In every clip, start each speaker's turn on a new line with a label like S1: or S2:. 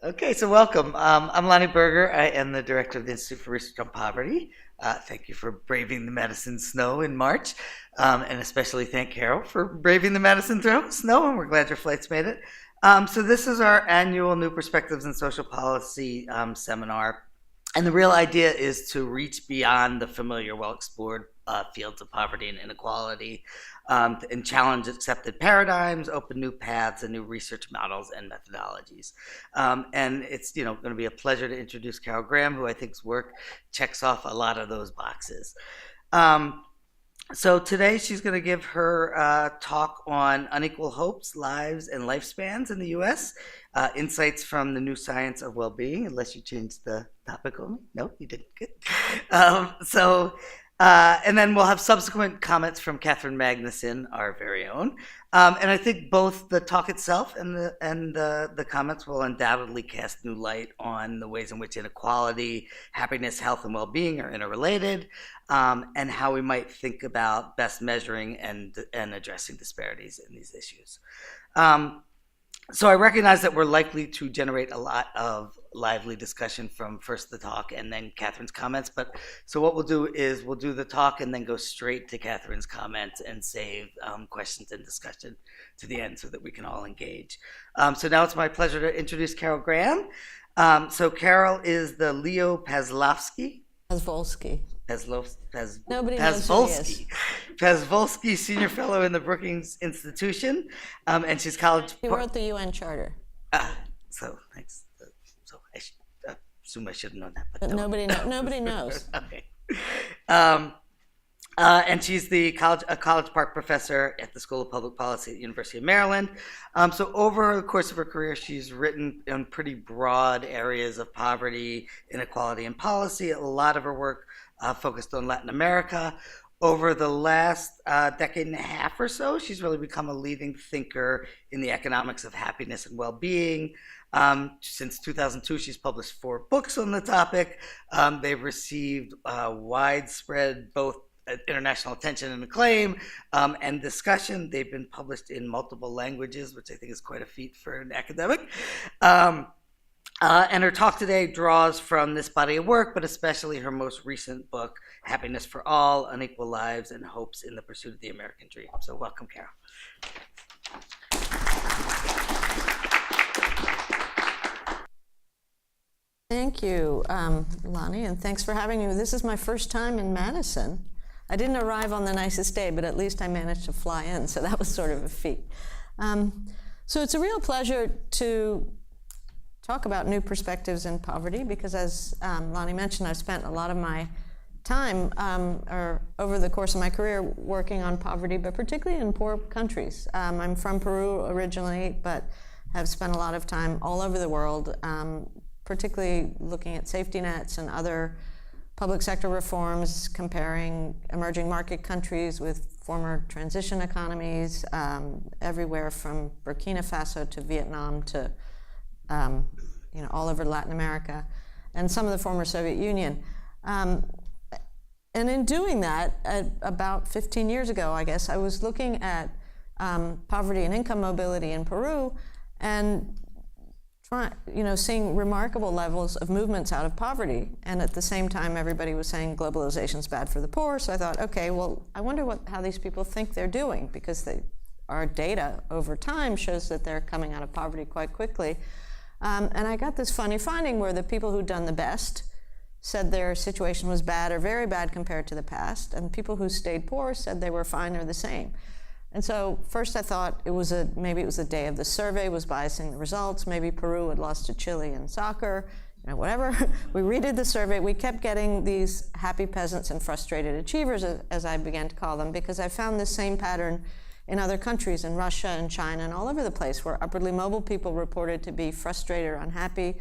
S1: Okay, so welcome. I'm Lonnie Berger. I am the director of the Institute for Research on Poverty. Thank you for braving the Madison snow in March, and especially thank Carol for braving the Madison snow, and we're glad your flights made it. So this is our annual New Perspectives in Social Policy seminar, and the real idea is to reach beyond the familiar, well-explored fields of poverty and inequality, and challenge accepted paradigms, open new paths and new research models and methodologies. And it's going to be a pleasure to introduce Carol Graham, who I think's work checks off a lot of those boxes. So today she's going to give her talk on unequal hopes, lives, and lifespans in the U.S., insights from the new science of well-being, unless you changed the topic on me. No, you didn't. Good. And then we'll have subsequent comments from Katherine Magnuson, our very own. And I think both the talk itself and the comments will undoubtedly cast new light on the ways in which inequality, happiness, health, and well-being are interrelated, and how we might think about best measuring and addressing disparities in these issues. So I recognize that we're likely to generate a lot of lively discussion from first the talk and then Katherine's comments. But so what we'll do is we'll do the talk and then go straight to Katherine's comments and save questions and discussion to the end so that we can all engage. So now it's my pleasure to introduce Carol Graham. So Carol is the Leo Pasvolsky.
S2: Nobody knows who he is.
S1: Pasvolsky Senior Fellow in the Brookings Institution, and she's college.
S2: He wrote the UN Charter.
S1: So thanks. So I assume I should have known that,
S2: but nobody knows.
S1: Okay. And she's a College Park professor at the School of Public Policy at the University of Maryland. So over the course of her career, she's written in pretty broad areas of poverty, inequality, and policy. A lot of her work focused on Latin America. Over the last decade and a half or so, she's really become a leading thinker in the economics of happiness and well-being. Since 2002, she's published 4 books on the topic. They've received widespread both international attention and acclaim and discussion. They've been published in multiple languages, which I think is quite a feat for an academic. And her talk today draws from this body of work, but especially her most recent book, Happiness for All, Unequal Lives and Hopes in the Pursuit of the American Dream. So welcome, Carol.
S2: Thank you, Lonnie, and thanks for having me. This is my first time in Madison. I didn't arrive on the nicest day, but at least I managed to fly in, so that was sort of a feat. So it's a real pleasure to talk about new perspectives in poverty because, as Lonnie mentioned, I've spent a lot of my time over the course of my career working on poverty, but particularly in poor countries. I'm from Peru originally, but have spent a lot of time all over the world, particularly looking at safety nets and other public sector reforms, comparing emerging market countries with former transition economies, everywhere from Burkina Faso to Vietnam to all over Latin America, and some of the former Soviet Union. And in doing that, about 15 years ago, I guess, I was looking at poverty and income mobility in Peru and seeing remarkable levels of movements out of poverty. And at the same time, everybody was saying globalization's bad for the poor. So I thought, okay, well, I wonder how these people think they're doing, because our data over time shows that they're coming out of poverty quite quickly. And I got this funny finding where the people who'd done the best said their situation was bad or very bad compared to the past, and people who stayed poor said they were fine or the same. And so first I thought maybe it was the day of the survey was biasing the results. Maybe Peru had lost to Chile in soccer, whatever. We redid the survey. We kept getting these happy peasants and frustrated achievers, as I began to call them, because I found this same pattern in other countries, in Russia and China and all over the place, where upwardly mobile people reported to be frustrated or unhappy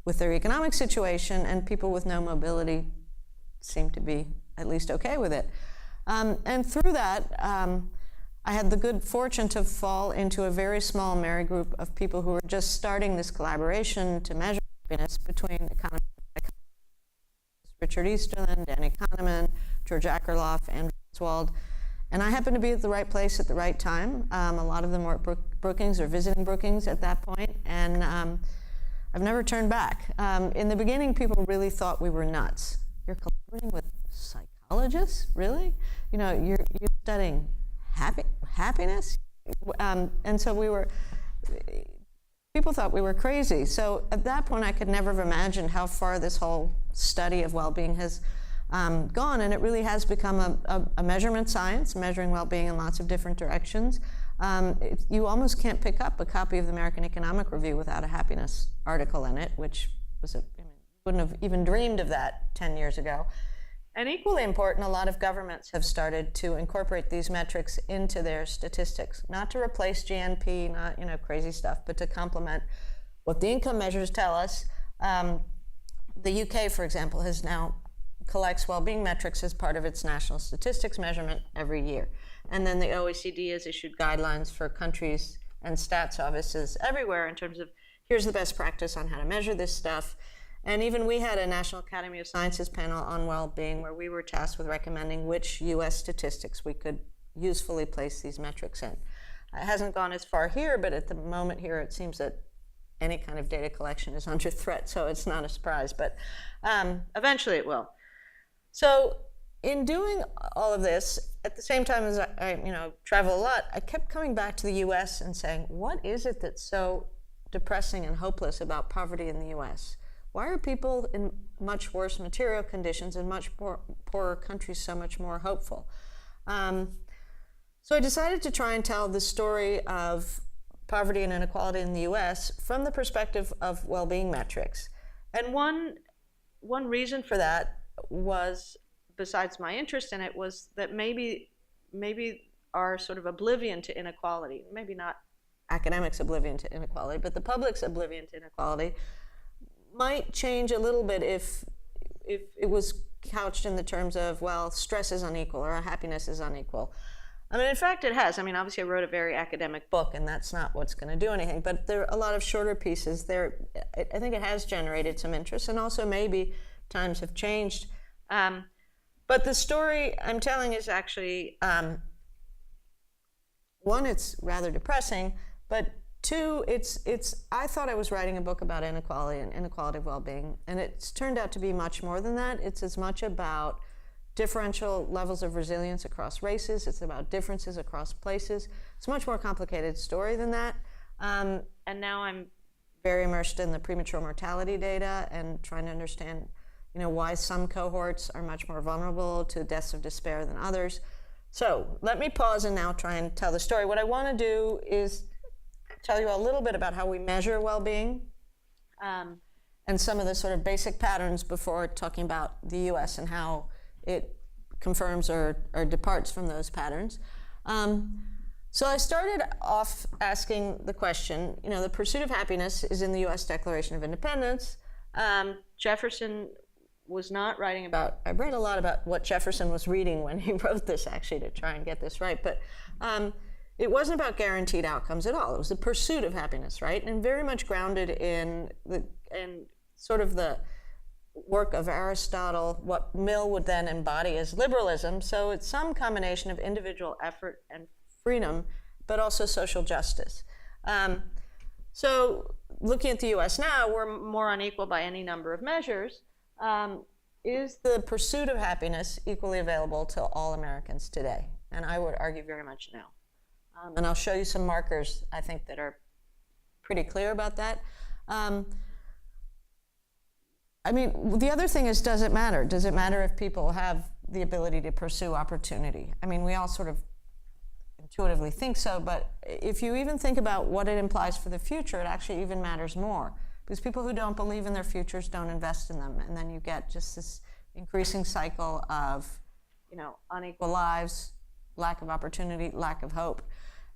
S2: with their economic situation, and people with no mobility seemed to be at least okay with it. And through that, I had the good fortune to fall into a very small merry group of people who were just starting this collaboration to measure happiness between economists, Richard Easterland, Danny Kahneman, George Akerlof, Andrew Oswald. And I happened to be at the right place at the right time. A lot of them were at Brookings or visiting Brookings at that point. And I've never turned back. In the beginning, people really thought we were nuts. You're collaborating with psychologists, really? You know, you're studying happiness, and so people thought we were crazy. So at that point, I could never have imagined how far this whole study of well-being has gone, and it really has become a measurement science, measuring well-being in lots of different directions. You almost can't pick up a copy of the American Economic Review without a happiness article in it, which was wouldn't have even dreamed of that 10 years ago. And equally important, a lot of governments have started to incorporate these metrics into their statistics, not to replace GNP, not crazy stuff, but to complement what the income measures tell us. The UK, for example, collects well-being metrics as part of its national statistics measurement every year. And then the OECD has issued guidelines for countries and stats offices everywhere in terms of, here's the best practice on how to measure this stuff. And even we had a National Academy of Sciences panel on well-being where we were tasked with recommending which US statistics we could usefully place these metrics in. It hasn't gone as far here, but at the moment here it seems that any kind of data collection is under threat, so it's not a surprise, but eventually it will. So in doing all of this, at the same time as I travel a lot, I kept coming back to the US and saying, what is it that's so depressing and hopeless about poverty in the US? Why are people in much worse material conditions in much poorer countries so much more hopeful? So I decided to try and tell the story of poverty and inequality in the US from the perspective of well-being metrics. And one reason for that was, besides my interest in it, was that maybe our sort of oblivion to inequality, maybe not academics' oblivion to inequality, but the public's oblivion to inequality might change a little bit if it was couched in the terms of, well, stress is unequal or happiness is unequal. I mean, in fact, it has. I mean, obviously, I wrote a very academic book, and that's not what's going to do anything. But there are a lot of shorter pieces there. I think it has generated some interest, and also maybe times have changed. But the story I'm telling is actually, one, it's rather depressing, but two, I thought I was writing a book about inequality and inequality of well-being, and it's turned out to be much more than that. It's as much about differential levels of resilience across races. It's about differences across places. It's a much more complicated story than that. And now I'm very immersed in the premature mortality data and trying to understand, why some cohorts are much more vulnerable to deaths of despair than others. So let me pause and now try and tell the story. What I want to do is tell you a little bit about how we measure well-being and some of the sort of basic patterns before talking about the US and how it confirms or departs from those patterns. So I started off asking the question, the pursuit of happiness is in the US Declaration of Independence. Jefferson was not writing about, I read a lot about what Jefferson was reading when he wrote this, actually, to try and get this right, but it wasn't about guaranteed outcomes at all. It was the pursuit of happiness, right? And very much grounded in sort of the work of Aristotle, what Mill would then embody as liberalism. So it's some combination of individual effort and freedom, but also social justice. So looking at the US now, we're more unequal by any number of measures. Is the pursuit of happiness equally available to all Americans today? And I would argue very much no. And I'll show you some markers, I think, that are pretty clear about that. I mean, the other thing is, does it matter? Does it matter if people have the ability to pursue opportunity? I mean, we all sort of intuitively think so, but if you even think about what it implies for the future, it actually even matters more. Because people who don't believe in their futures don't invest in them, and then you get just this increasing cycle of, unequal lives, lack of opportunity, lack of hope.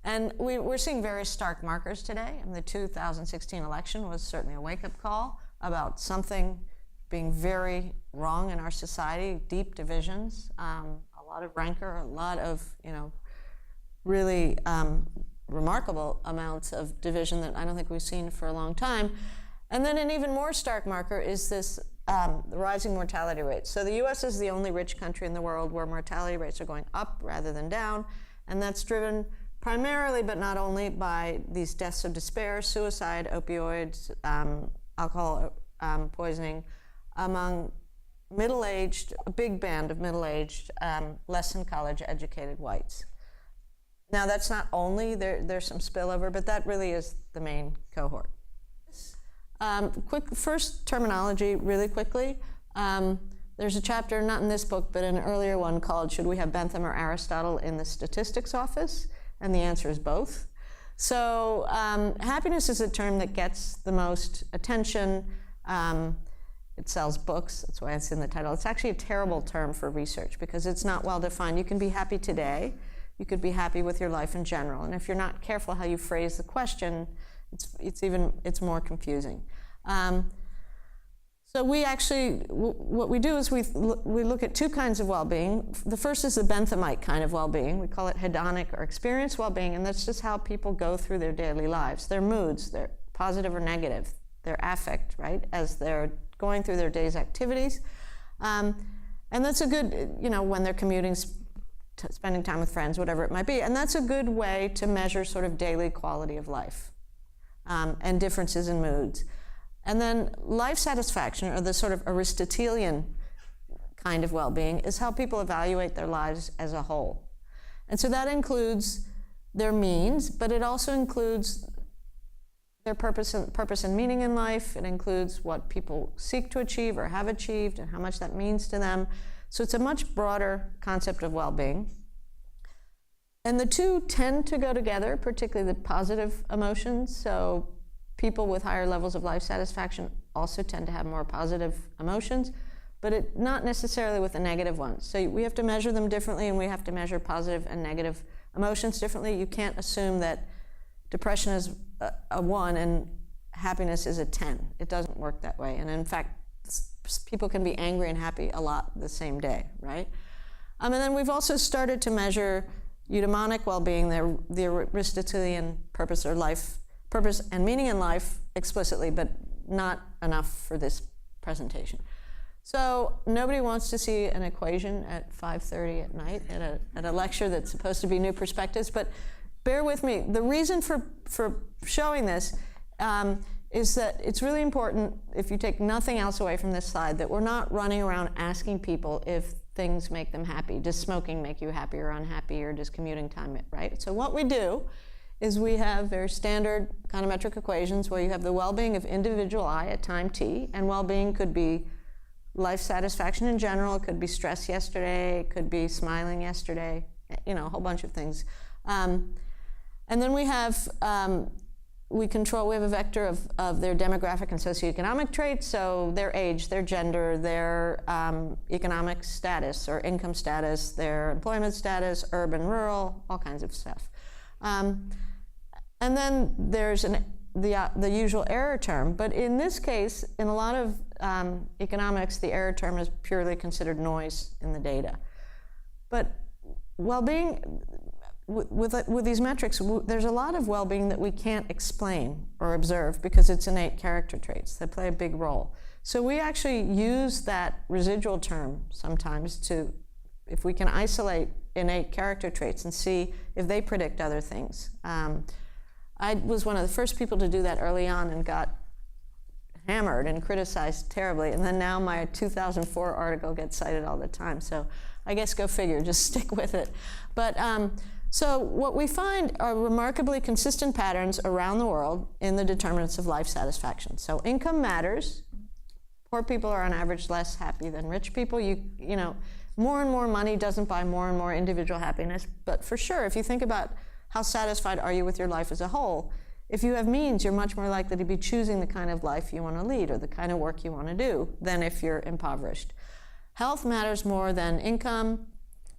S2: And we're seeing very stark markers today. And the 2016 election was certainly a wake-up call about something being very wrong in our society, deep divisions, a lot of rancor, a lot of, really remarkable amounts of division that I don't think we've seen for a long time. And then an even more stark marker is this rising mortality rates. So the US is the only rich country in the world where mortality rates are going up rather than down, and that's driven primarily, but not only, by these deaths of despair, suicide, opioids, alcohol poisoning among middle-aged, a big band of middle-aged, less than college-educated whites. Now, that's not only, there's some spillover, but that really is the main cohort. First terminology, really quickly. There's a chapter, not in this book, but in an earlier one called Should We Have Bentham or Aristotle in the Statistics Office? And the answer is both. So happiness is a term that gets the most attention. It sells books, that's why it's in the title. It's actually a terrible term for research because it's not well defined. You can be happy today. You could be happy with your life in general. And if you're not careful how you phrase the question, it's more confusing. So we actually, what we do is we look at two kinds of well-being. The first is the Benthamite kind of well-being. We call it hedonic or experience well-being, and that's just how people go through their daily lives. Their moods, they're positive or negative, their affect, right, as they're going through their day's activities. And that's a good, when they're commuting, spending time with friends, whatever it might be. And that's a good way to measure sort of daily quality of life and differences in moods. And then life satisfaction, or the sort of Aristotelian kind of well-being, is how people evaluate their lives as a whole. And so that includes their means, but it also includes their purpose and meaning in life. It includes what people seek to achieve or have achieved and how much that means to them. So it's a much broader concept of well-being. And the two tend to go together, particularly the positive emotions. So people with higher levels of life satisfaction also tend to have more positive emotions, but not necessarily with the negative ones. So we have to measure them differently, and we have to measure positive and negative emotions differently. You can't assume that depression is a 1 and happiness is a 10. It doesn't work that way. And in fact, people can be angry and happy a lot the same day, right? And then we've also started to measure eudaimonic well-being, the Aristotelian purpose and meaning in life explicitly, but not enough for this presentation. So nobody wants to see an equation at 5:30 at night at a lecture that's supposed to be new perspectives, but bear with me. The reason for showing this is that it's really important, if you take nothing else away from this slide, that we're not running around asking people if things make them happy. Does smoking make you happy or unhappy, or does commuting time it, right? So what we do is we have very standard econometric equations where you have the well-being of individual I at time t, and well-being could be life satisfaction in general, it could be stress yesterday, it could be smiling yesterday, a whole bunch of things. And then we have, we have a vector of their demographic and socioeconomic traits, so their age, their gender, their economic status or income status, their employment status, urban, rural, all kinds of stuff. And then there's the usual error term, but in this case, in a lot of economics, the error term is purely considered noise in the data. But well-being, with these metrics, there's a lot of well-being that we can't explain or observe because it's innate character traits that play a big role. So we actually use that residual term sometimes to, if we can isolate innate character traits and see if they predict other things. I was one of the first people to do that early on and got hammered and criticized terribly, and then now my 2004 article gets cited all the time, so I guess go figure, just stick with it. But so what we find are remarkably consistent patterns around the world in the determinants of life satisfaction. So income matters. Poor people are on average less happy than rich people. More and more money doesn't buy more and more individual happiness, but for sure, if you think about how satisfied are you with your life as a whole, if you have means, you're much more likely to be choosing the kind of life you want to lead or the kind of work you want to do than if you're impoverished. Health matters more than income.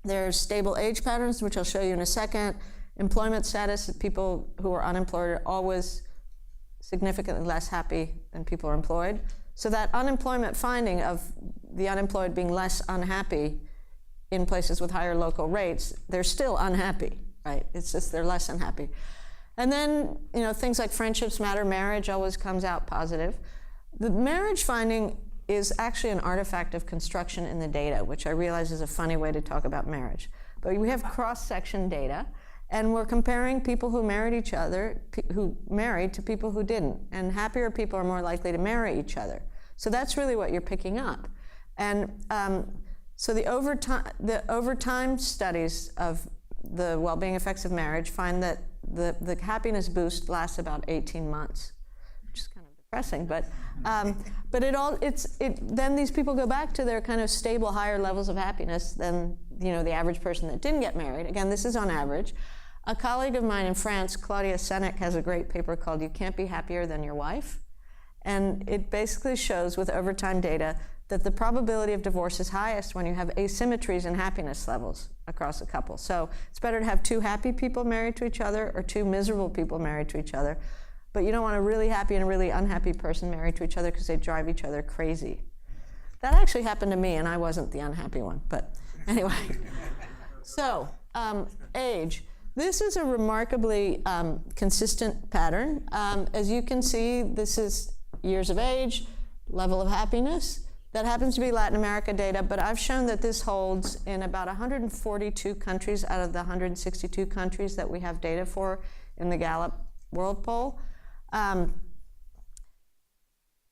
S2: There's stable age patterns, which I'll show you in a second. Employment status, people who are unemployed are always significantly less happy than people who are employed. So that unemployment finding of the unemployed being less unhappy in places with higher local rates, they're still unhappy, right? It's just they're less unhappy. And then, things like friendships matter. Marriage always comes out positive. The marriage finding is actually an artifact of construction in the data, which I realize is a funny way to talk about marriage. But we have cross-section data, And we're comparing people who married each other, who married to people who didn't. And happier people are more likely to marry each other. So that's really what you're picking up. And so the overtime studies of the well-being effects of marriage find that the happiness boost lasts about 18 months, which is kind of depressing. But then these people go back to their kind of stable, higher levels of happiness than the average person that didn't get married. Again, this is on average. A colleague of mine in France, Claudia Senek, has a great paper called "You Can't Be Happier Than Your Wife," and it basically shows with overtime data that the probability of divorce is highest when you have asymmetries in happiness levels across a couple. So it's better to have two happy people married to each other or two miserable people married to each other, but you don't want a really happy and a really unhappy person married to each other because they drive each other crazy. That actually happened to me, and I wasn't the unhappy one, but anyway. So, age. This is a remarkably consistent pattern. As you can see, this is years of age, level of happiness. That happens to be Latin America data, but I've shown that this holds in about 142 countries out of the 162 countries that we have data for in the Gallup World Poll. And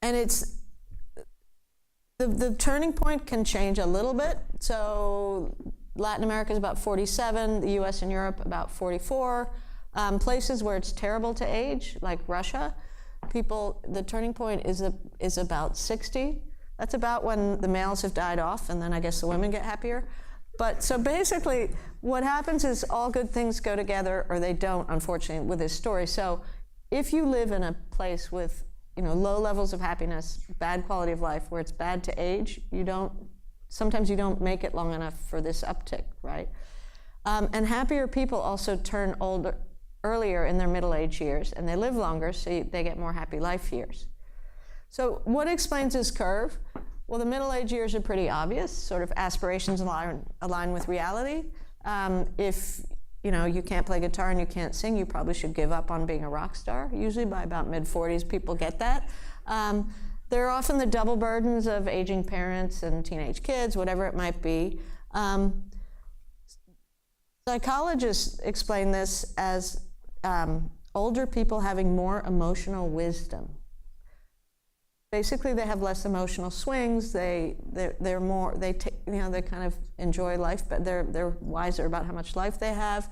S2: it's, the turning point can change a little bit. So Latin America is about 47, the US and Europe about 44. Places where it's terrible to age, like Russia, the turning point is about 60. That's about when the males have died off, and then I guess the women get happier. But so basically, what happens is all good things go together, or they don't, unfortunately, with this story. So if you live in a place with low levels of happiness, bad quality of life, where it's bad to age, sometimes you don't make it long enough for this uptick, right? And happier people also turn older earlier in their middle age years, and they live longer, so they get more happy life years. So what explains this curve? Well, the middle age years are pretty obvious, sort of aspirations align with reality. If you can't play guitar and you can't sing, you probably should give up on being a rock star. Usually by about mid-40s, people get that. There are often the double burdens of aging parents and teenage kids, whatever it might be. Psychologists explain this as older people having more emotional wisdom. Basically, they have less emotional swings. They're more. They kind of enjoy life, but they're wiser about how much life they have.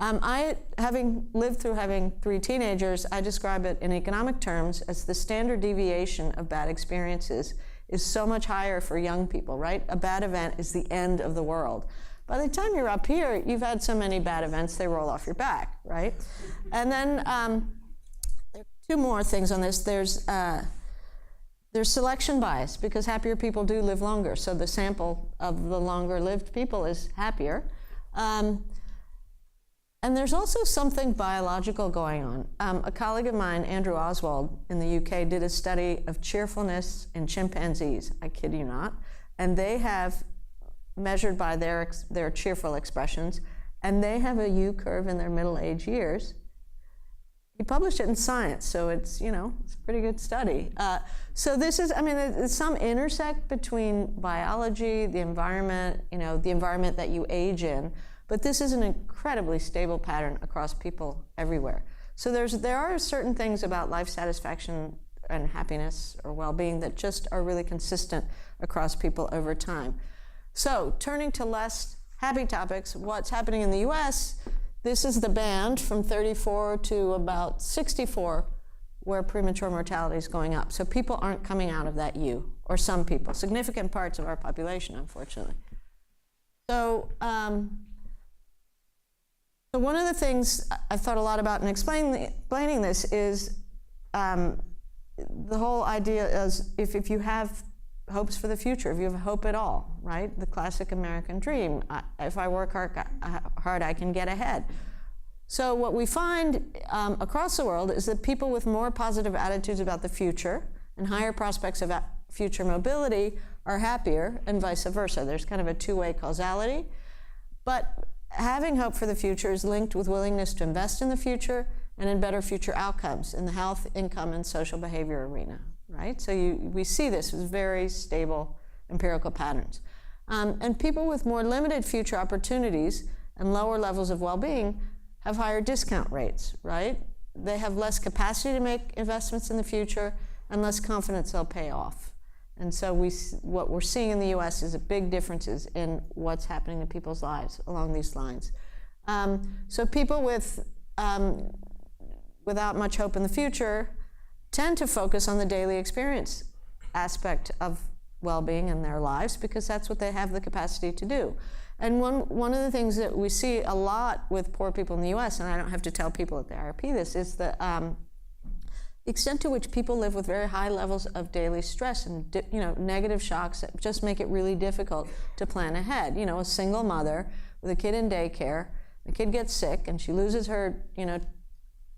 S2: Having lived through having 3 teenagers, I describe it in economic terms as the standard deviation of bad experiences is so much higher for young people, right? A bad event is the end of the world. By the time you're up here, you've had so many bad events, they roll off your back, right? And then there are 2 more things on this. There's selection bias, because happier people do live longer, so the sample of the longer-lived people is happier. And there's also something biological going on. A colleague of mine, Andrew Oswald, in the UK, did a study of cheerfulness in chimpanzees, I kid you not, and they have measured by their cheerful expressions, and they have a U-curve in their middle-age years. He published it in Science, so it's a pretty good study. So this is, there's some intersect between biology, the environment, the environment that you age in, but this is an incredibly stable pattern across people everywhere. So there are certain things about life satisfaction and happiness or well-being that just are really consistent across people over time. So turning to less happy topics, what's happening in the US? This is the band from 34 to about 64 where premature mortality is going up. So people aren't coming out of that U, or some people, significant parts of our population, unfortunately. So, so one of the things I've thought a lot about in explaining this is the whole idea is if you have hopes for the future, if you have hope at all, right? The classic American dream. If I work hard, I can get ahead. So what we find across the world is that people with more positive attitudes about the future and higher prospects of future mobility are happier, and vice versa. There's kind of a two-way causality. But having hope for the future is linked with willingness to invest in the future and in better future outcomes in the health, income, and social behavior arena, right? So we see this as very stable empirical patterns. And people with more limited future opportunities and lower levels of well-being have higher discount rates, right? They have less capacity to make investments in the future and less confidence they'll pay off. And so what we're seeing in the US is big differences in what's happening in people's lives along these lines. So people without much hope in the future tend to focus on the daily experience aspect of well-being in their lives because that's what they have the capacity to do. And one of the things that we see a lot with poor people in the US, and I don't have to tell people at the IRP this, is the extent to which people live with very high levels of daily stress and negative shocks that just make it really difficult to plan ahead. A single mother with a kid in daycare, the kid gets sick and she loses her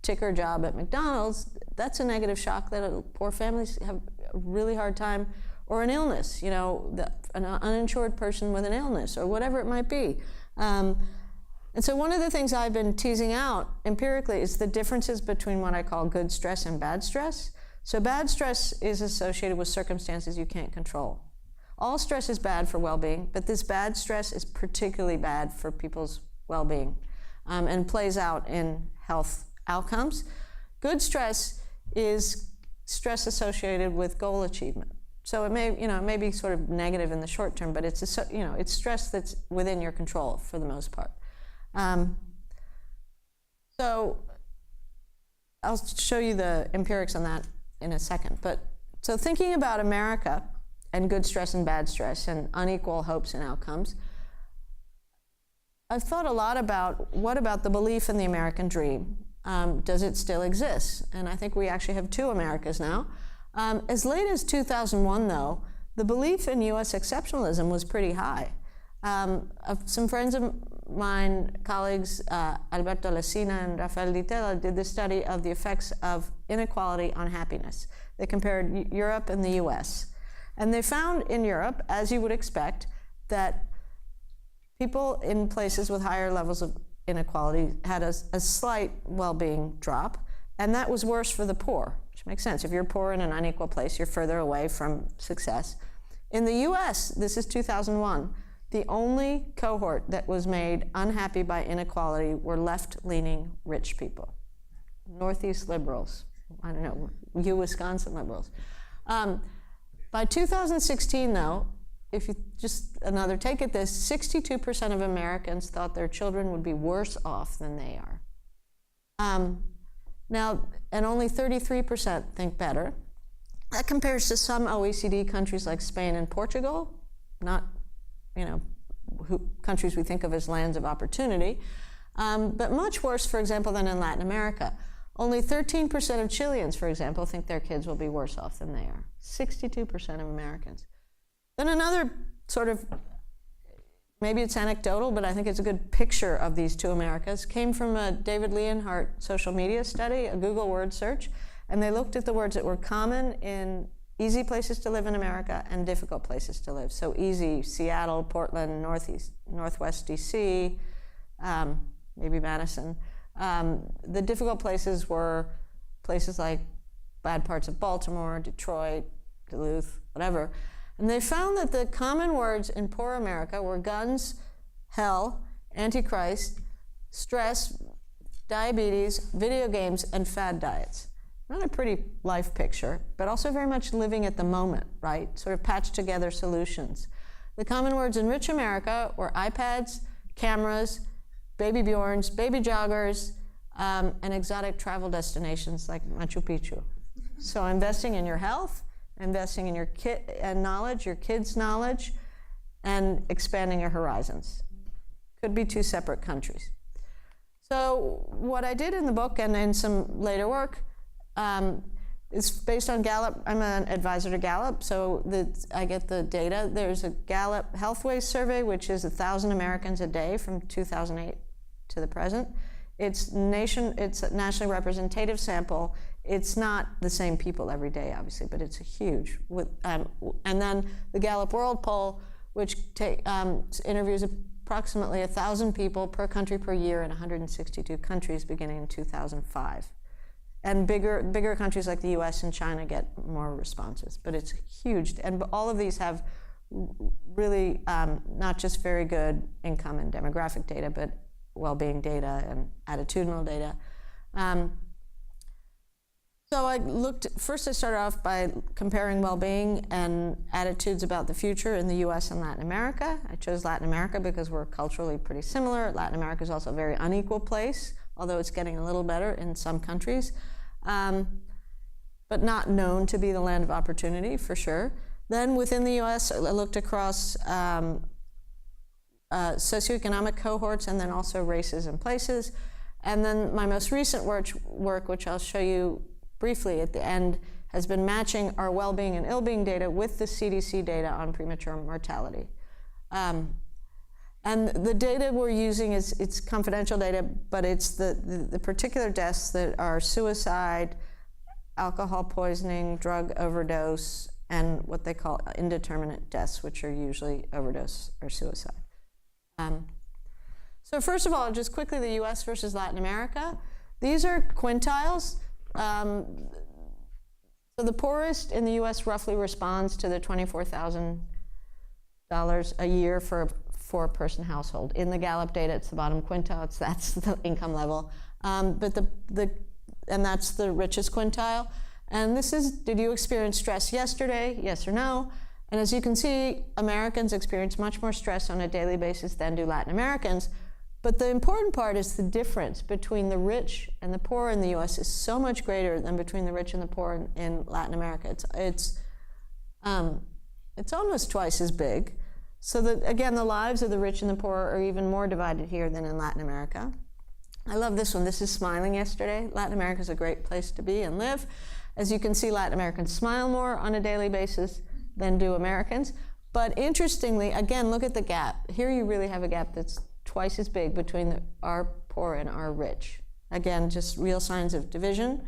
S2: ticker job at McDonald's, that's a negative shock that poor families have a really hard time, or an illness, an uninsured person with an illness, or whatever it might be. And so one of the things I've been teasing out empirically is the differences between what I call good stress and bad stress. So bad stress is associated with circumstances you can't control. All stress is bad for well-being, but this bad stress is particularly bad for people's well-being and plays out in health outcomes. Good stress is stress associated with goal achievement. So it may be sort of negative in the short term, but it's it's stress that's within your control for the most part. So I'll show you the empirics on that in a second. But so thinking about America and good stress and bad stress and unequal hopes and outcomes, I've thought a lot about what about the belief in the American dream? Does it still exist? And I think we actually have two Americas now. As late as 2001, though, the belief in U.S. exceptionalism was pretty high. Some friends of mine, colleagues, Alberto Lesina and Rafael Di Tella, did this study of the effects of inequality on happiness. They compared Europe and the U.S. And they found in Europe, as you would expect, that people in places with higher levels of inequality had a slight well-being drop, and that was worse for the poor, which makes sense. If you're poor in an unequal place, you're further away from success. In the US, this is 2001, the only cohort that was made unhappy by inequality were left-leaning rich people, Northeast liberals, I don't know, Wisconsin liberals. By 2016, though, if you just another take at this, 62% of Americans thought their children would be worse off than they are. Now, and only 33% think better. That compares to some OECD countries like Spain and Portugal, not, countries we think of as lands of opportunity, but much worse, for example, than in Latin America. Only 13% of Chileans, for example, think their kids will be worse off than they are. 62% of Americans. Then another sort of, maybe it's anecdotal, but I think it's a good picture of these two Americas, came from a David Leonhardt social media study, a Google word search, and they looked at the words that were common in easy places to live in America and difficult places to live. So easy, Seattle, Portland, Northwest DC, maybe Madison. The difficult places were places like bad parts of Baltimore, Detroit, Duluth, whatever. And they found that the common words in poor America were guns, hell, antichrist, stress, diabetes, video games, and fad diets. Not a pretty life picture, but also very much living at the moment, right? Sort of patched together solutions. The common words in rich America were iPads, cameras, baby Bjorns, baby joggers, and exotic travel destinations like Machu Picchu. So investing in your health, investing in your knowledge, your kids' knowledge, and expanding your horizons. Could be two separate countries. So what I did in the book and in some later work is based on Gallup. I'm an advisor to Gallup, so I get the data. There's a Gallup Healthways survey, which is 1,000 Americans a day from 2008 to the present. It's a nationally representative sample. It's not the same people every day, obviously, but it's a huge. And then the Gallup World Poll, which interviews approximately 1,000 people per country per year in 162 countries beginning in 2005. And bigger countries like the US and China get more responses, but it's huge. And all of these have really not just very good income and demographic data, but well-being data and attitudinal data. So I started off by comparing well-being and attitudes about the future in the US and Latin America. I chose Latin America because we're culturally pretty similar. Latin America is also a very unequal place, although it's getting a little better in some countries, but not known to be the land of opportunity, for sure. Then within the US, I looked across socioeconomic cohorts and then also races and places. And then my most recent work, which I'll show you briefly at the end, has been matching our well-being and ill-being data with the CDC data on premature mortality. And the data we're using it's confidential data, but it's the particular deaths that are suicide, alcohol poisoning, drug overdose, and what they call indeterminate deaths, which are usually overdose or suicide. So first of all, just quickly, the US versus Latin America. These are quintiles. So the poorest in the US roughly responds to the $24,000 a year for a four-person household. In the Gallup data, it's the bottom quintile, that's the income level. And that's the richest quintile. And this is, did you experience stress yesterday? Yes or no? And as you can see, Americans experience much more stress on a daily basis than do Latin Americans. But the important part is the difference between the rich and the poor in the US is so much greater than between the rich and the poor in Latin America. It's almost twice as big. So that, again, the lives of the rich and the poor are even more divided here than in Latin America. I love this one. This is smiling yesterday. Latin America is a great place to be and live. As you can see, Latin Americans smile more on a daily basis than do Americans. But interestingly, again, look at the gap. Here you really have a gap that's twice as big between our poor and our rich. Again, just real signs of division.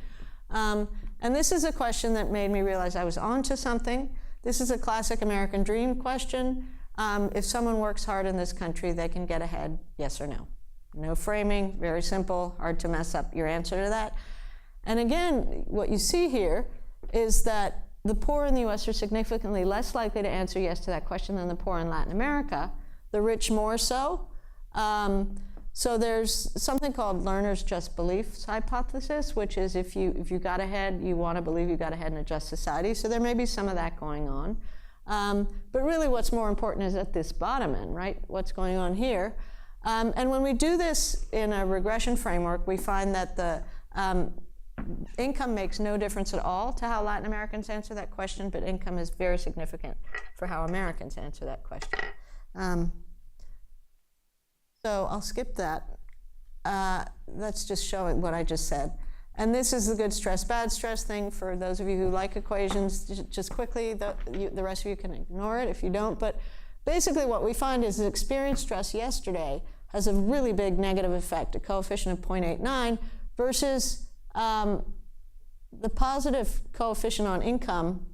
S2: And this is a question that made me realize I was onto something. This is a classic American dream question. If someone works hard in this country, they can get ahead, yes or no. No framing, very simple, hard to mess up your answer to that. And again, what you see here is that the poor in the US are significantly less likely to answer yes to that question than the poor in Latin America, the rich more so. So there's something called learner's just beliefs hypothesis, which is if you got ahead, you want to believe you got ahead in a just society. So there may be some of that going on. But really what's more important is at this bottom end, right? What's going on here. And when we do this in a regression framework, we find that the income makes no difference at all to how Latin Americans answer that question, but income is very significant for how Americans answer that question. So I'll skip that. That's just showing what I just said. And this is the good stress, bad stress thing for those of you who like equations. Just quickly, the rest of you can ignore it if you don't. But basically what we find is that experienced stress yesterday has a really big negative effect, a coefficient of 0.89, versus the positive coefficient on income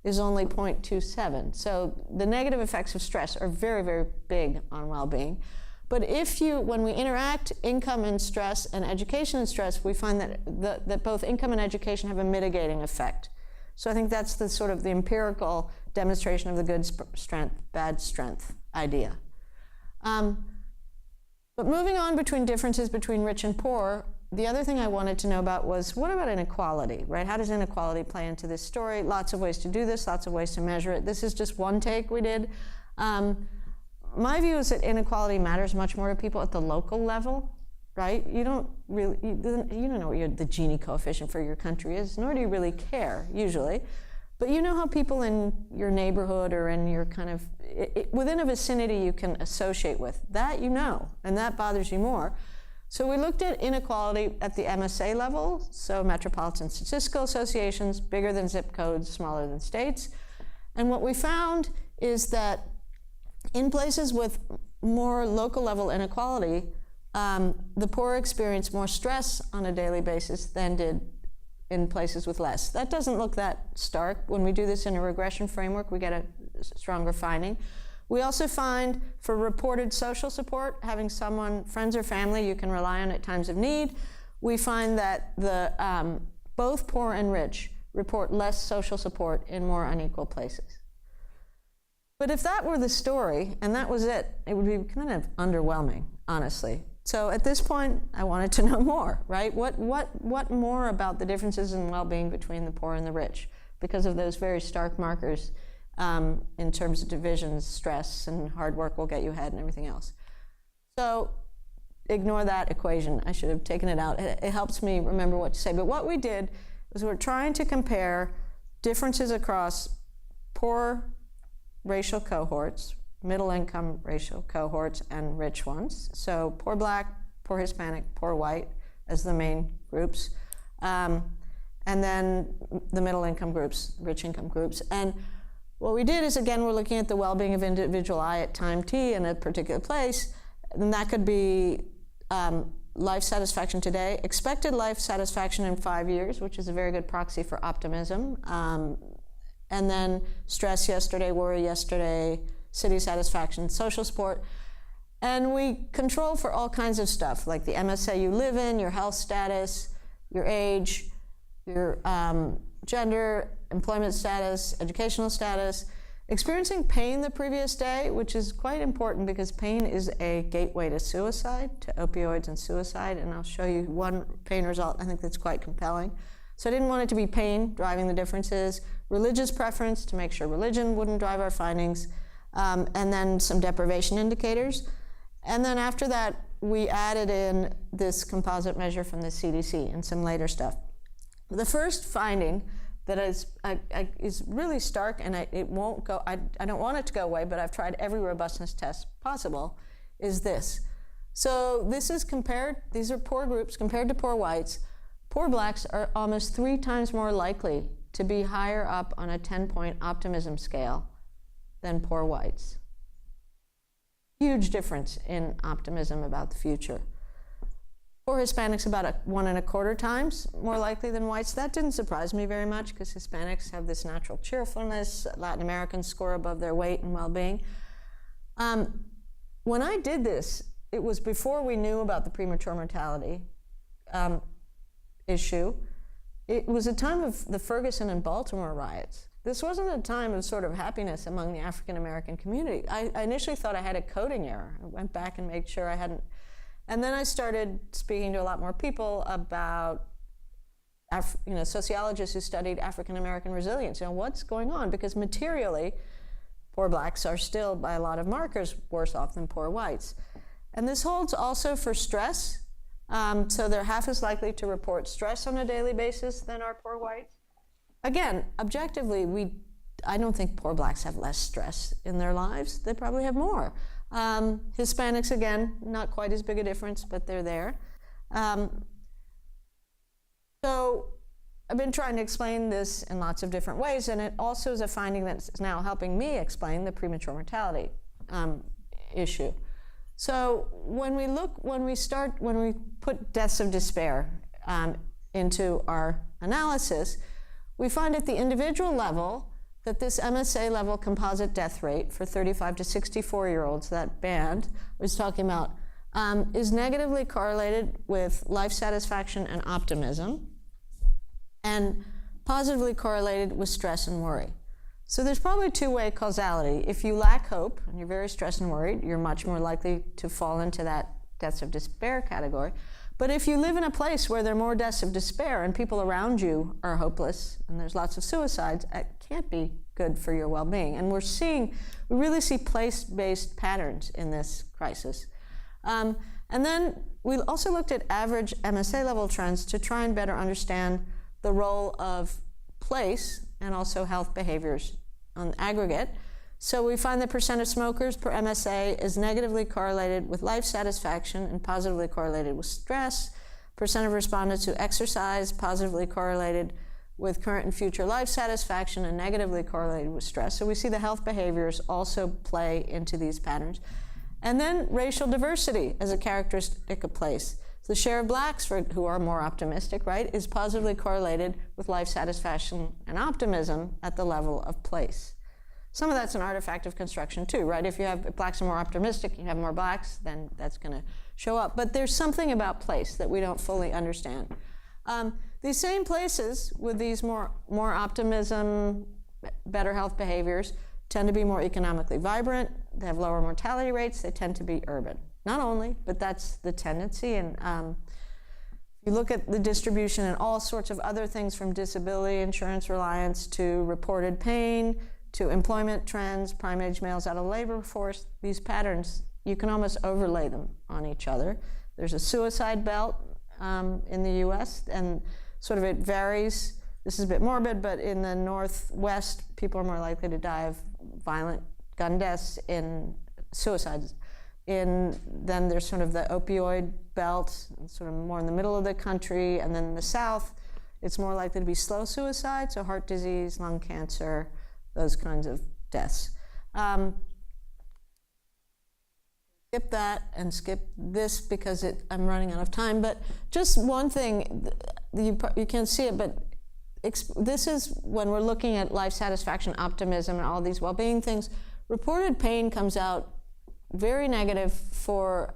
S2: is only 0.27. So the negative effects of stress are very, very big on well-being. But when we interact income and stress and education and stress, we find that both income and education have a mitigating effect. So I think that's the sort of the empirical demonstration of the good strength, bad strength idea. But moving on between differences between rich and poor, the other thing I wanted to know about was, what about inequality, right? How does inequality play into this story? Lots of ways to do this, lots of ways to measure it. This is just one take we did. My view is that inequality matters much more to people at the local level, right? You don't know what the Gini coefficient for your country is, nor do you really care, usually. But you know how people in your neighborhood or in your kind of, within a vicinity you can associate with. That you know, and that bothers you more. So we looked at inequality at the MSA level, so Metropolitan Statistical Associations, bigger than zip codes, smaller than states. And what we found is that in places with more local level inequality, the poor experience more stress on a daily basis than did in places with less. That doesn't look that stark. When we do this in a regression framework, we get a stronger finding. We also find for reported social support, having someone, friends or family, you can rely on at times of need, we find that both poor and rich report less social support in more unequal places. But if that were the story, and that was it, it would be kind of underwhelming, honestly. So at this point, I wanted to know more, right? What more about the differences in well-being between the poor and the rich because of those very stark markers in terms of divisions, stress, and hard work will get you ahead and everything else. So ignore that equation. I should have taken it out. It helps me remember what to say. But what we did was we're trying to compare differences across poor racial cohorts, middle income racial cohorts, and rich ones. So poor Black, poor Hispanic, poor white as the main groups. And then the middle income groups, rich income groups. And what we did is, again, we're looking at the well-being of individual I at time t in a particular place. And that could be life satisfaction today, expected life satisfaction in 5 years, which is a very good proxy for optimism. And then stress yesterday, worry yesterday, city satisfaction, social support. And we control for all kinds of stuff, like the MSA you live in, your health status, your age, your gender, employment status, educational status, experiencing pain the previous day, which is quite important because pain is a gateway to suicide, to opioids and suicide, and I'll show you one pain result I think that's quite compelling. So I didn't want it to be pain driving the differences, religious preference to make sure religion wouldn't drive our findings, and then some deprivation indicators. And then after that, we added in this composite measure from the CDC and some later stuff. The first finding that is really stark, and it won't go, I don't want it to go away, but I've tried every robustness test possible, is this. So this is compared, these are poor groups compared to poor whites. Poor Blacks are almost 3 times more likely to be higher up on a 10-point optimism scale than poor whites. Huge difference in optimism about the future. Poor Hispanics about 1.25 times more likely than whites. That didn't surprise me very much because Hispanics have this natural cheerfulness. Latin Americans score above their weight in well-being. When I did this, it was before we knew about the premature mortality issue. It was a time of the Ferguson and Baltimore riots. This wasn't a time of sort of happiness among the African American community. I initially thought I had a coding error. I went back and made sure I hadn't. And then I started speaking to a lot more people about sociologists who studied African American resilience. What's going on? Because materially, poor Blacks are still, by a lot of markers, worse off than poor whites. And this holds also for stress. So they're half as likely to report stress on a daily basis than are poor whites. Again, objectively, I don't think poor Blacks have less stress in their lives. They probably have more. Hispanics, again, not quite as big a difference, but they're there. So I've been trying to explain this in lots of different ways, and it also is a finding that's now helping me explain the premature mortality issue. So when we put deaths of despair into our analysis, we find at the individual level that this MSA level composite death rate for 35 to 64-year-olds, that band I was talking about, is negatively correlated with life satisfaction and optimism, and positively correlated with stress and worry. So there's probably a two-way causality. If you lack hope and you're very stressed and worried, you're much more likely to fall into that deaths of despair category. But if you live in a place where there are more deaths of despair and people around you are hopeless and there's lots of suicides, it can't be good for your well-being. And we really see place-based patterns in this crisis. And then we also looked at average MSA level trends to try and better understand the role of place and also health behaviors on aggregate. So we find the percent of smokers per MSA is negatively correlated with life satisfaction and positively correlated with stress. Percent of respondents who exercise positively correlated with current and future life satisfaction and negatively correlated with stress. So we see the health behaviors also play into these patterns. And then racial diversity as a characteristic of place. So the share of Blacks who are more optimistic, right, is positively correlated with life satisfaction and optimism at the level of place. Some of that's an artifact of construction too, right? If Blacks are more optimistic, you have more Blacks, then that's going to show up. But there's something about place that we don't fully understand. These same places with these more optimism, better health behaviors tend to be more economically vibrant. They have lower mortality rates. They tend to be urban. not only, but that's the tendency. And you look at the distribution and all sorts of other things, from disability insurance reliance to reported pain to employment trends, prime age males out of the labor force, these patterns, you can almost overlay them on each other. There's a suicide belt in the US, and sort of it varies. This is a bit morbid, but in the Northwest, people are more likely to die of violent gun deaths in suicides. Then there's sort of the opioid belt, sort of more in the middle of the country, and then in the South, it's more likely to be slow suicide, so heart disease, lung cancer, those kinds of deaths. Skip that and skip this because I'm running out of time, but just one thing, you can't see it, but this is when we're looking at life satisfaction, optimism, and all these well-being things. Reported pain comes out very negative for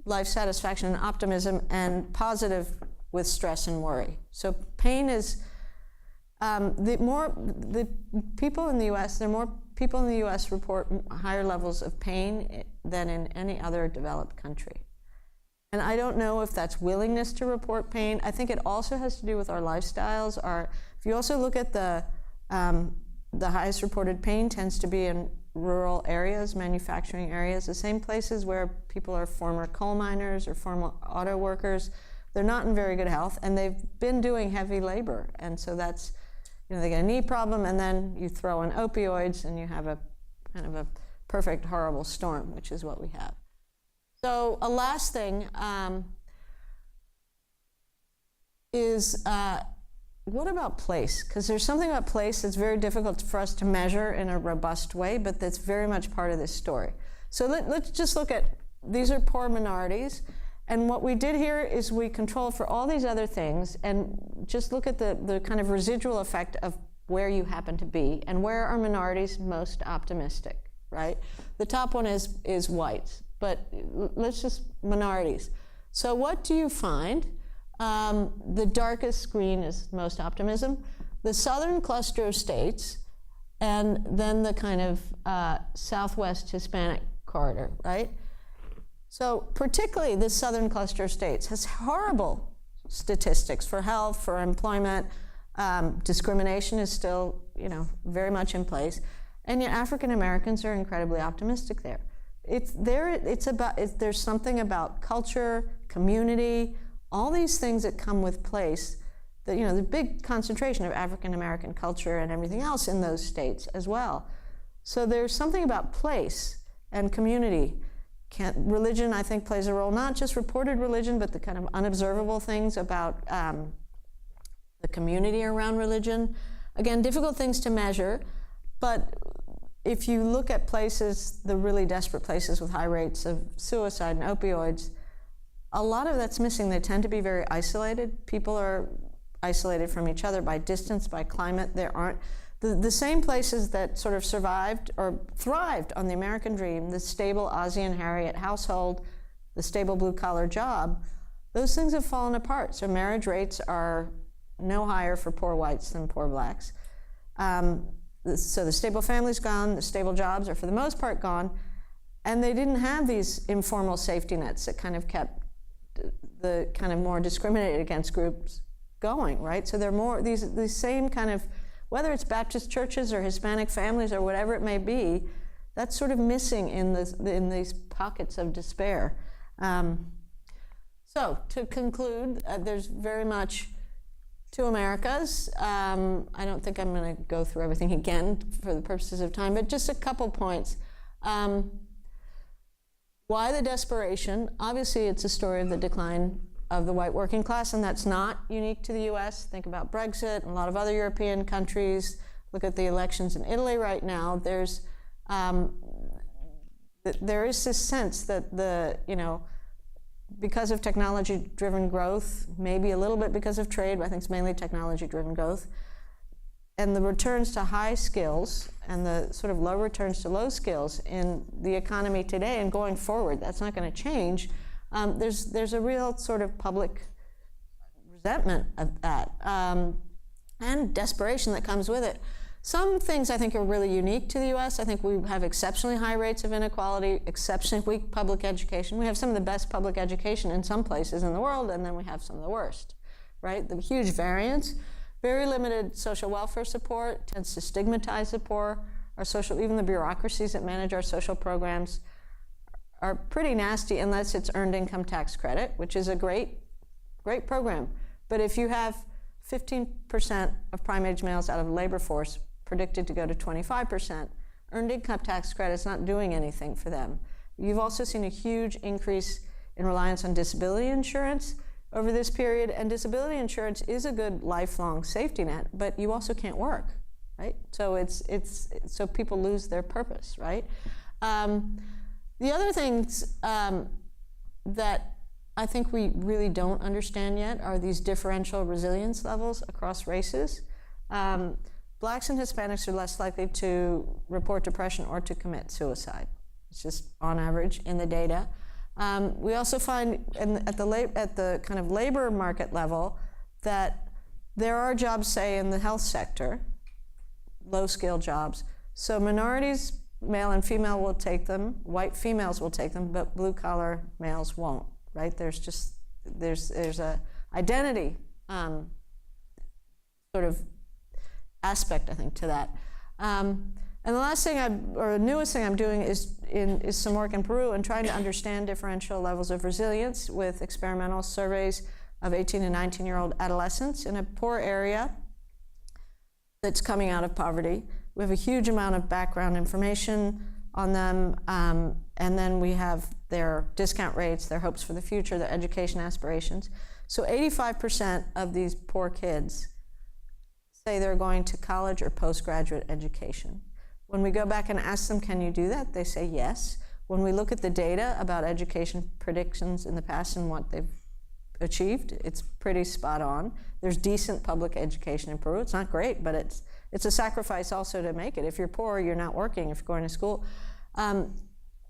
S2: life satisfaction and optimism, and positive with stress and worry. So pain is the people in the U.S. There are more people in the U.S. report higher levels of pain than in any other developed country. And I don't know if that's willingness to report pain. I think it also has to do with our lifestyles. If you also look at the highest reported pain tends to be in rural areas, manufacturing areas, the same places where people are former coal miners or former auto workers. They're not in very good health, and they've been doing heavy labor. And so that's, they get a knee problem, and then you throw in opioids, and you have a kind of a perfect horrible storm, which is what we have. So a last thing is what about place? Because there's something about place that's very difficult for us to measure in a robust way, but that's very much part of this story. So let's just look at, these are poor minorities, and what we did here is we controlled for all these other things, and just look at the kind of residual effect of where you happen to be, and where are minorities most optimistic, right? The top one is whites, but let's just minorities. So what do you find? The darkest green is most optimism. The southern cluster of states, and then the kind of southwest Hispanic corridor, right? So particularly this southern cluster of states has horrible statistics for health, for employment. Discrimination is still, very much in place. And yet African Americans are incredibly optimistic there. There's something about culture, community, all these things that come with place, that, the big concentration of African American culture and everything else in those states as well. So there's something about place and community. Religion, I think, plays a role, not just reported religion, but the kind of unobservable things about the community around religion. Again, difficult things to measure, but if you look at places, the really desperate places with high rates of suicide and opioids, a lot of that's missing. They tend to be very isolated. People are isolated from each other by distance, by climate. There aren't the same places that sort of survived or thrived on the American dream, the stable Ozzie and Harriet household, the stable blue-collar job. Those things have fallen apart. So marriage rates are no higher for poor whites than poor blacks. So the stable family's gone, the stable jobs are for the most part gone, and they didn't have these informal safety nets that kind of kept the kind of more discriminated against groups going, right? So they're more, these same kind of, whether it's Baptist churches or Hispanic families or whatever it may be, that's sort of missing in these pockets of despair. So to conclude, there's very much two Americas. I don't think I'm going to go through everything again for the purposes of time, but just a couple points. Why the desperation? Obviously, it's a story of the decline of the white working class, and that's not unique to the US. Think about Brexit and a lot of other European countries. Look at the elections in Italy right now. There is this sense that because of technology-driven growth, maybe a little bit because of trade, but I think it's mainly technology-driven growth, and the returns to high skills and the sort of low returns to low skills in the economy today and going forward, that's not going to change. There's a real sort of public resentment of that and desperation that comes with it. Some things I think are really unique to the US. I think we have exceptionally high rates of inequality, exceptionally weak public education. We have some of the best public education in some places in the world, and then we have some of the worst, right? The huge variance. Very limited social welfare support, tends to stigmatize the poor. Our social, even the bureaucracies that manage our social programs are pretty nasty unless it's earned income tax credit, which is a great program. But if you have 15% of prime age males out of the labor force predicted to go to 25%, earned income tax credit is not doing anything for them. You've also seen a huge increase in reliance on disability insurance over this period, and disability insurance is a good lifelong safety net, but you also can't work, right? So so people lose their purpose, right? The other things that I think we really don't understand yet are these differential resilience levels across races. Blacks and Hispanics are less likely to report depression or to commit suicide. It's just on average in the data. We also find at the kind of labor market level that there are jobs, say, in the health sector, low-skill jobs. So minorities, male and female, will take them. White females will take them, but blue-collar males won't. Right? There's a identity sort of aspect, I think, to that. And the last thing or the newest thing I'm doing is some work in Peru and trying to understand differential levels of resilience with experimental surveys of 18 and 19-year-old adolescents in a poor area that's coming out of poverty. We have a huge amount of background information on them, and then we have their discount rates, their hopes for the future, their education aspirations. So 85% of these poor kids say they're going to college or postgraduate education. When we go back and ask them, can you do that? They say yes. When we look at the data about education predictions in the past and what they've achieved, it's pretty spot on. There's decent public education in Peru. It's not great, but it's a sacrifice also to make it. If you're poor, you're not working, if you're going to school. And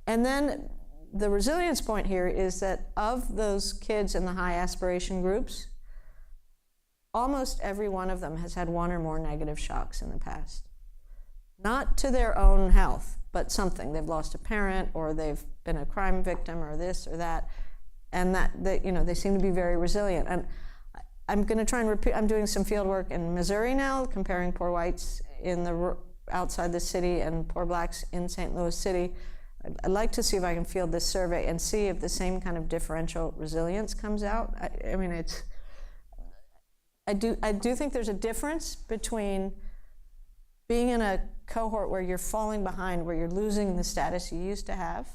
S2: then the resilience point here is that of those kids in the high aspiration groups, almost every one of them has had one or more negative shocks in the past. Not to their own health, but something. They've lost a parent, or they've been a crime victim, or this or that. And they seem to be very resilient. And I'm going to try and repeat. I'm doing some field work in Missouri now, comparing poor whites outside the city and poor blacks in St. Louis City. I'd like to see if I can field this survey and see if the same kind of differential resilience comes out. I do think there's a difference between being in a cohort where you're falling behind, where you're losing the status you used to have,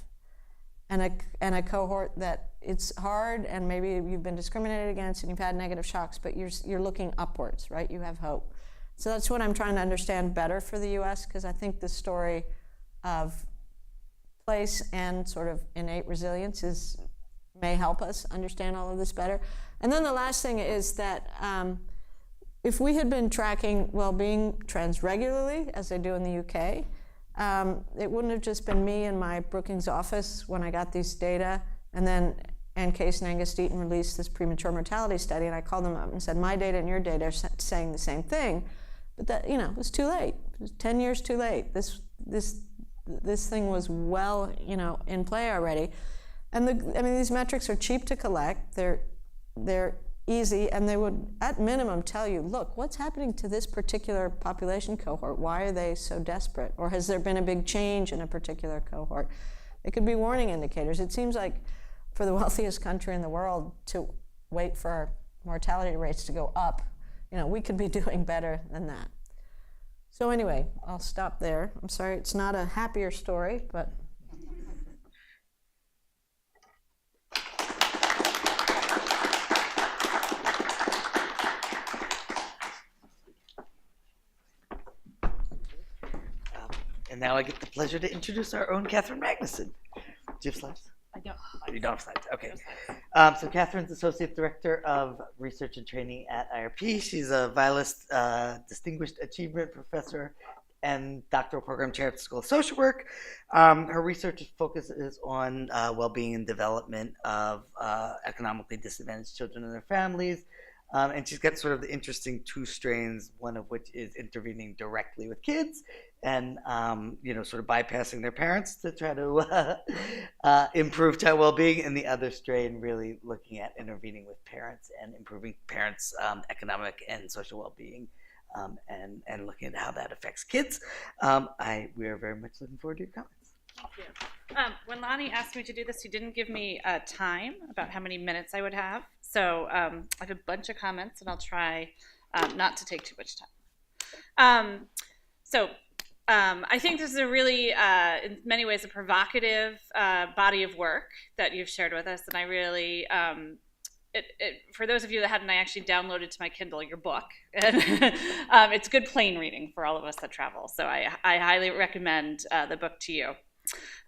S2: and a cohort that it's hard and maybe you've been discriminated against and you've had negative shocks, but you're looking upwards, right? You have hope. So that's what I'm trying to understand better for the US, because I think the story of place and sort of innate resilience may help us understand all of this better. And then the last thing is that if we had been tracking well-being trends regularly, as they do in the UK, it wouldn't have just been me in my Brookings office when I got these data, and then Ann Case and Angus Deaton released this premature mortality study, and I called them up and said, my data and your data are saying the same thing, but that, it was too late. It was 10 years too late. This thing was well, in play already. And these metrics are cheap to collect. They're easy, and they would, at minimum, tell you, look, what's happening to this particular population cohort? Why are they so desperate? Or has there been a big change in a particular cohort? It could be warning indicators. It seems like for the wealthiest country in the world to wait for our mortality rates to go up, we could be doing better than that. So anyway, I'll stop there. I'm sorry, it's not a happier story, but.
S1: And now I get the pleasure to introduce our own Katherine Magnuson. Do you have slides?
S3: I don't.
S1: Oh, you don't have slides. Okay. So Katherine's Associate Director of Research and Training at IRP. She's a Vilas Distinguished Achievement Professor and Doctoral Program Chair at the School of Social Work. Her research focus is on well-being and development of economically disadvantaged children and their families, And she's got sort of the interesting two strains, one of which is intervening directly with kids and, sort of bypassing their parents to try to improve child well-being, and the other strain really looking at intervening with parents and improving parents' economic and social well-being, and looking at how that affects kids. We are very much looking forward to your comments.
S3: Thank you. When Lonnie asked me to do this, he didn't give me time about how many minutes I would have. So I have a bunch of comments, and I'll try not to take too much time. I think this is a really, in many ways, a provocative body of work that you've shared with us. And I really, for those of you that hadn't, I actually downloaded to my Kindle your book. And it's good plane reading for all of us that travel. So I highly recommend the book to you.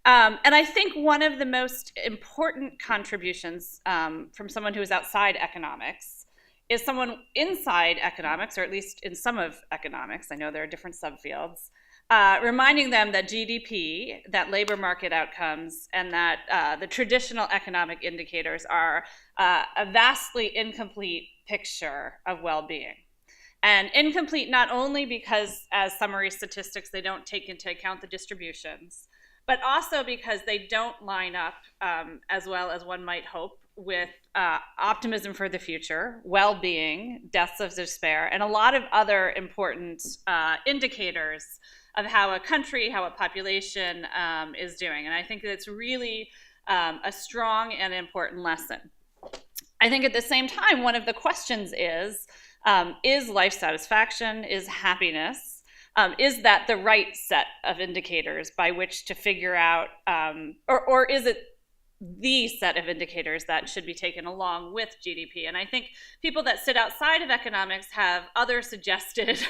S3: And I think one of the most important contributions from someone who is outside economics is someone inside economics, or at least in some of economics, I know there are different subfields, reminding them that GDP, that labor market outcomes, and that the traditional economic indicators are a vastly incomplete picture of well-being. And incomplete not only because, as summary statistics, they don't take into account the distributions, but also because they don't line up as well as one might hope with optimism for the future, well-being, deaths of despair, and a lot of other important indicators of how a country, how a population is doing. And I think that's really a strong and important lesson. I think at the same time, one of the questions is life satisfaction, is happiness, is that the right set of indicators by which to figure out, or is it the set of indicators that should be taken along with GDP? And I think people that sit outside of economics have other suggested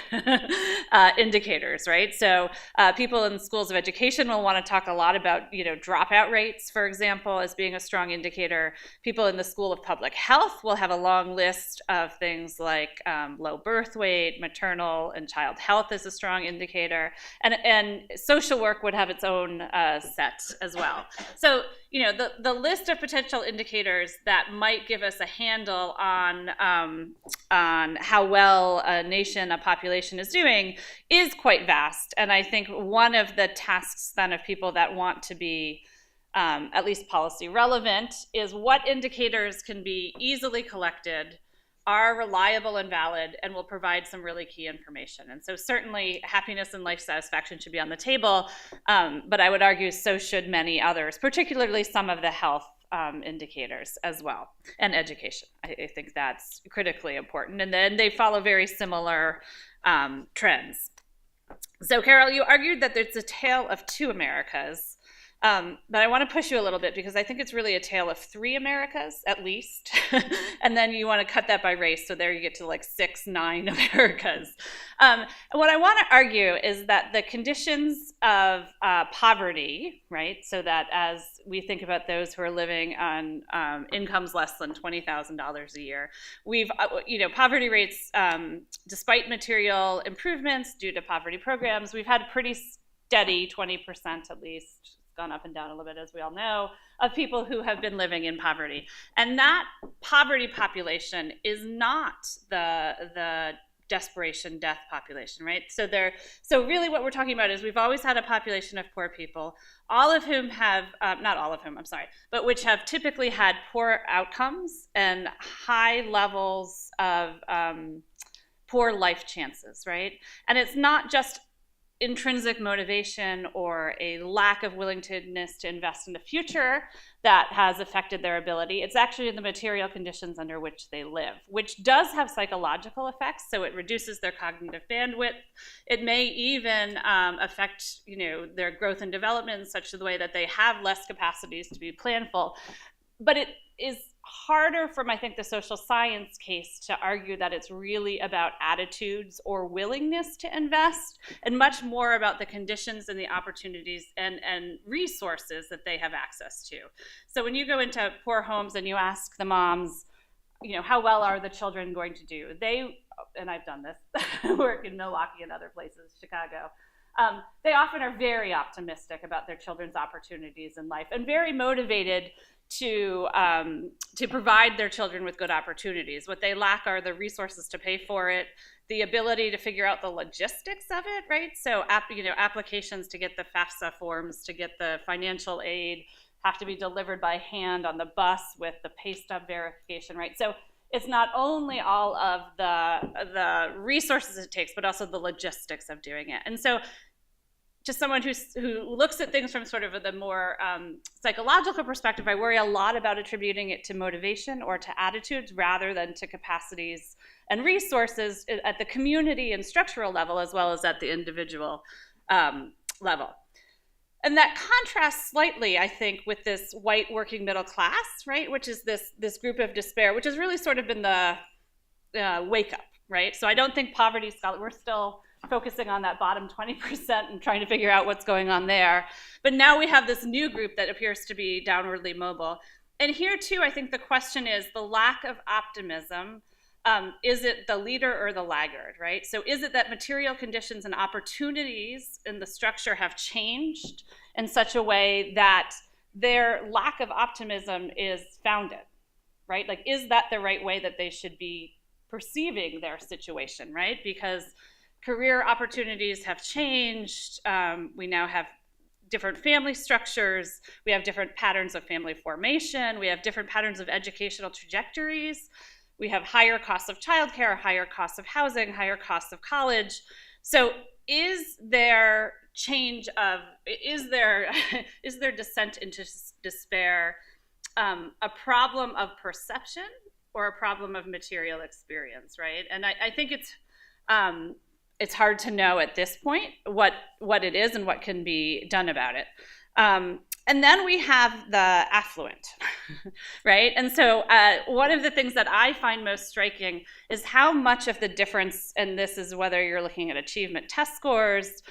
S3: indicators, right? So people in schools of education will want to talk a lot about, dropout rates, for example, as being a strong indicator. People in the School of Public Health will have a long list of things like low birth weight, maternal and child health is a strong indicator, and social work would have its own set as well. So, the list of potential indicators that might give us a handle on how well a nation, a population is doing is quite vast. And I think one of the tasks then of people that want to be at least policy relevant is what indicators can be easily collected, are reliable and valid, and will provide some really key information. And so certainly happiness and life satisfaction should be on the table, but I would argue so should many others, particularly some of the health indicators as well, and education. I think that's critically important. And then they follow very similar trends. So Carol, you argued that there's a tale of two Americas. But I want to push you a little bit because I think it's really a tale of three Americas at least. And then you want to cut that by race. So there you get to like 6, 9 Americas. And what I want to argue is that the conditions of poverty, right? So that as we think about those who are living on incomes less than $20,000 a year, we've, poverty rates, despite material improvements due to poverty programs, we've had pretty steady 20% at least, gone up and down a little bit, as we all know, of people who have been living in poverty. And that poverty population is not the desperation death population, right? So really what we're talking about is we've always had a population of poor people, all of whom have, not all of whom, I'm sorry, but which have typically had poor outcomes and high levels of poor life chances, right? And it's not just intrinsic motivation or a lack of willingness to invest in the future that has affected their ability. It's actually the material conditions under which they live, which does have psychological effects. So it reduces their cognitive bandwidth. It may even affect, their growth and development in such a way that they have less capacities to be planful. But it is harder from, I think, the social science case to argue that it's really about attitudes or willingness to invest, and much more about the conditions and the opportunities and resources that they have access to. So when you go into poor homes and you ask the moms, how well are the children going to do? And I've done this, work in Milwaukee and other places, Chicago. they often are very optimistic about their children's opportunities in life and very motivated to provide their children with good opportunities. What they lack are the resources to pay for it, the ability to figure out the logistics of it, right? So, applications to get the FAFSA forms, to get the financial aid, have to be delivered by hand on the bus with the pay stub verification, right? So it's not only all of the resources it takes, but also the logistics of doing it. And so just someone who looks at things from sort of the more psychological perspective, I worry a lot about attributing it to motivation or to attitudes rather than to capacities and resources at the community and structural level, as well as at the individual level. And that contrasts slightly, I think, with this white working middle class, right, which is this group of despair, which has really sort of been the wake up, right? So I don't think poverty scholar, we're still focusing on that bottom 20% and trying to figure out what's going on there. But now we have this new group that appears to be downwardly mobile. And here, too, I think the question is the lack of optimism. Is it the leader or the laggard, right? So is it that material conditions and opportunities in the structure have changed in such a way that their lack of optimism is founded, right? Like, is that the right way that they should be perceiving their situation, right? Because career opportunities have changed. We now have different family structures. We have different patterns of family formation. We have different patterns of educational trajectories. We have higher costs of childcare, higher costs of housing, higher costs of college. So is there is there descent into despair a problem of perception or a problem of material experience, right? And I think it's hard to know at this point what it is and what can be done about it. And then we have the affluent, right? And so one of the things that I find most striking is how much of the difference, and this is whether you're looking at achievement test scores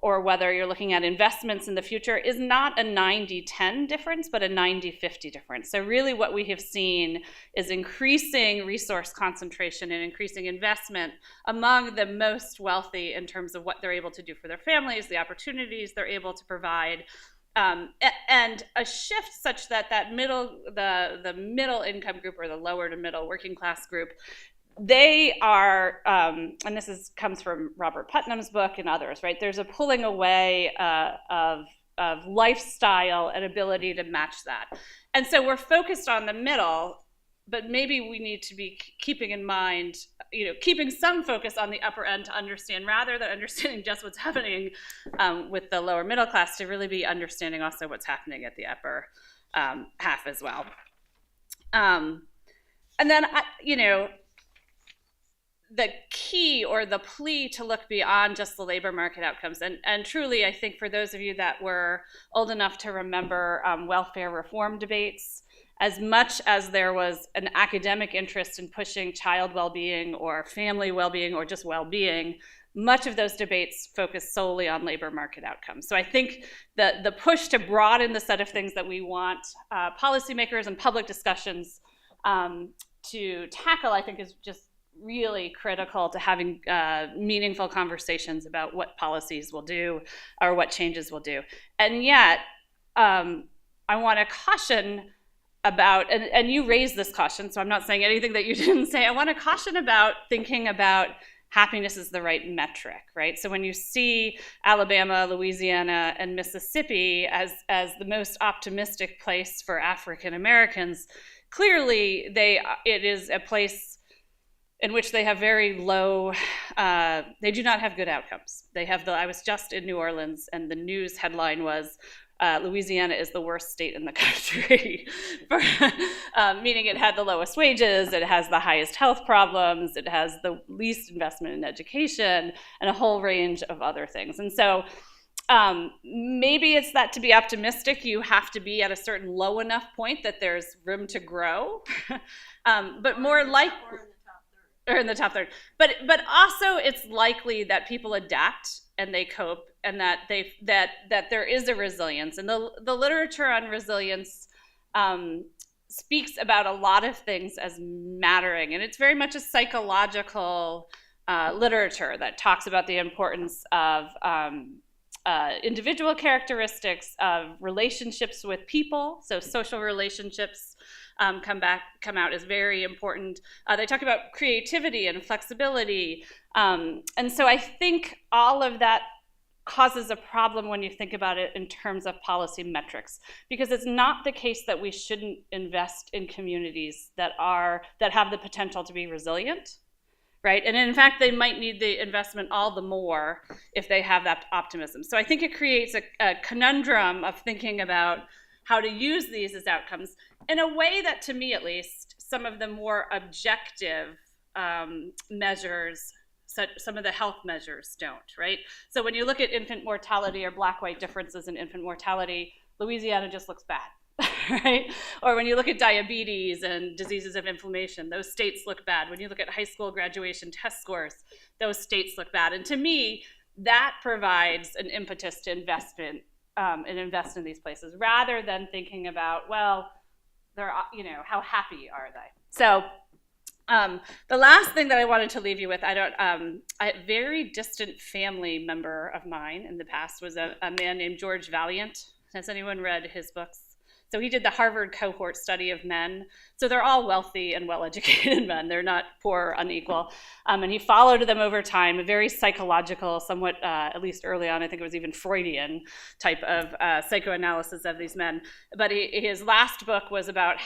S3: or whether you're looking at investments in the future, is not a 90-10 difference, but a 90-50 difference. So really what we have seen is increasing resource concentration and increasing investment among the most wealthy in terms of what they're able to do for their families, the opportunities they're able to provide. And a shift such that the middle income group or the lower to middle working class group, they are, and this comes from Robert Putnam's book and others, right? There's a pulling away of lifestyle and ability to match that. And so we're focused on the middle, but maybe we need to be keeping in mind, keeping some focus on the upper end to understand, rather than understanding just what's happening with the lower middle class, to really be understanding also what's happening at the upper half as well. And then, the key or the plea to look beyond just the labor market outcomes. And truly, I think for those of you that were old enough to remember welfare reform debates, as much as there was an academic interest in pushing child well-being or family well-being or just well-being, much of those debates focus solely on labor market outcomes. So I think the push to broaden the set of things that we want policymakers and public discussions to tackle, I think, is just really critical to having meaningful conversations about what policies will do or what changes will do. And yet, I want to caution about, and you raised this caution, so I'm not saying anything that you didn't say. I want to caution about thinking about happiness is the right metric, right? So when you see Alabama, Louisiana, and Mississippi as the most optimistic place for African Americans, clearly it is a place in which they have very low, they do not have good outcomes. I was just in New Orleans, and the news headline was, Louisiana is the worst state in the country, meaning it had the lowest wages, it has the highest health problems, it has the least investment in education, and a whole range of other things. And so maybe it's that to be optimistic, you have to be at a certain low enough point that there's room to grow, but more like, or in the top third. But also it's likely that people adapt and they cope, and that there is a resilience. And the literature on resilience speaks about a lot of things as mattering, and it's very much a psychological literature that talks about the importance of individual characteristics of relationships with people. So social relationships come out as very important. They talk about creativity and flexibility. And so I think all of that causes a problem when you think about it in terms of policy metrics, because it's not the case that we shouldn't invest in communities that have the potential to be resilient, right? And in fact, they might need the investment all the more if they have that optimism. So I think it creates a conundrum of thinking about how to use these as outcomes in a way that, to me at least, some of the more objective measures, some of the health measures don't, right? So when you look at infant mortality or black-white differences in infant mortality, Louisiana just looks bad. Right? Or when you look at diabetes and diseases of inflammation, those states look bad. When you look at high school graduation test scores, those states look bad. And to me, that provides an impetus to invest in these places, rather than thinking about, well, how happy are they? So the last thing that I wanted to leave you with, a very distant family member of mine in the past was a man named George Valiant. Has anyone read his books? So he did the Harvard cohort study of men. So they're all wealthy and well-educated men. They're not poor or unequal. And he followed them over time, a very psychological, somewhat, at least early on, I think it was even Freudian type of psychoanalysis of these men. But his last book was about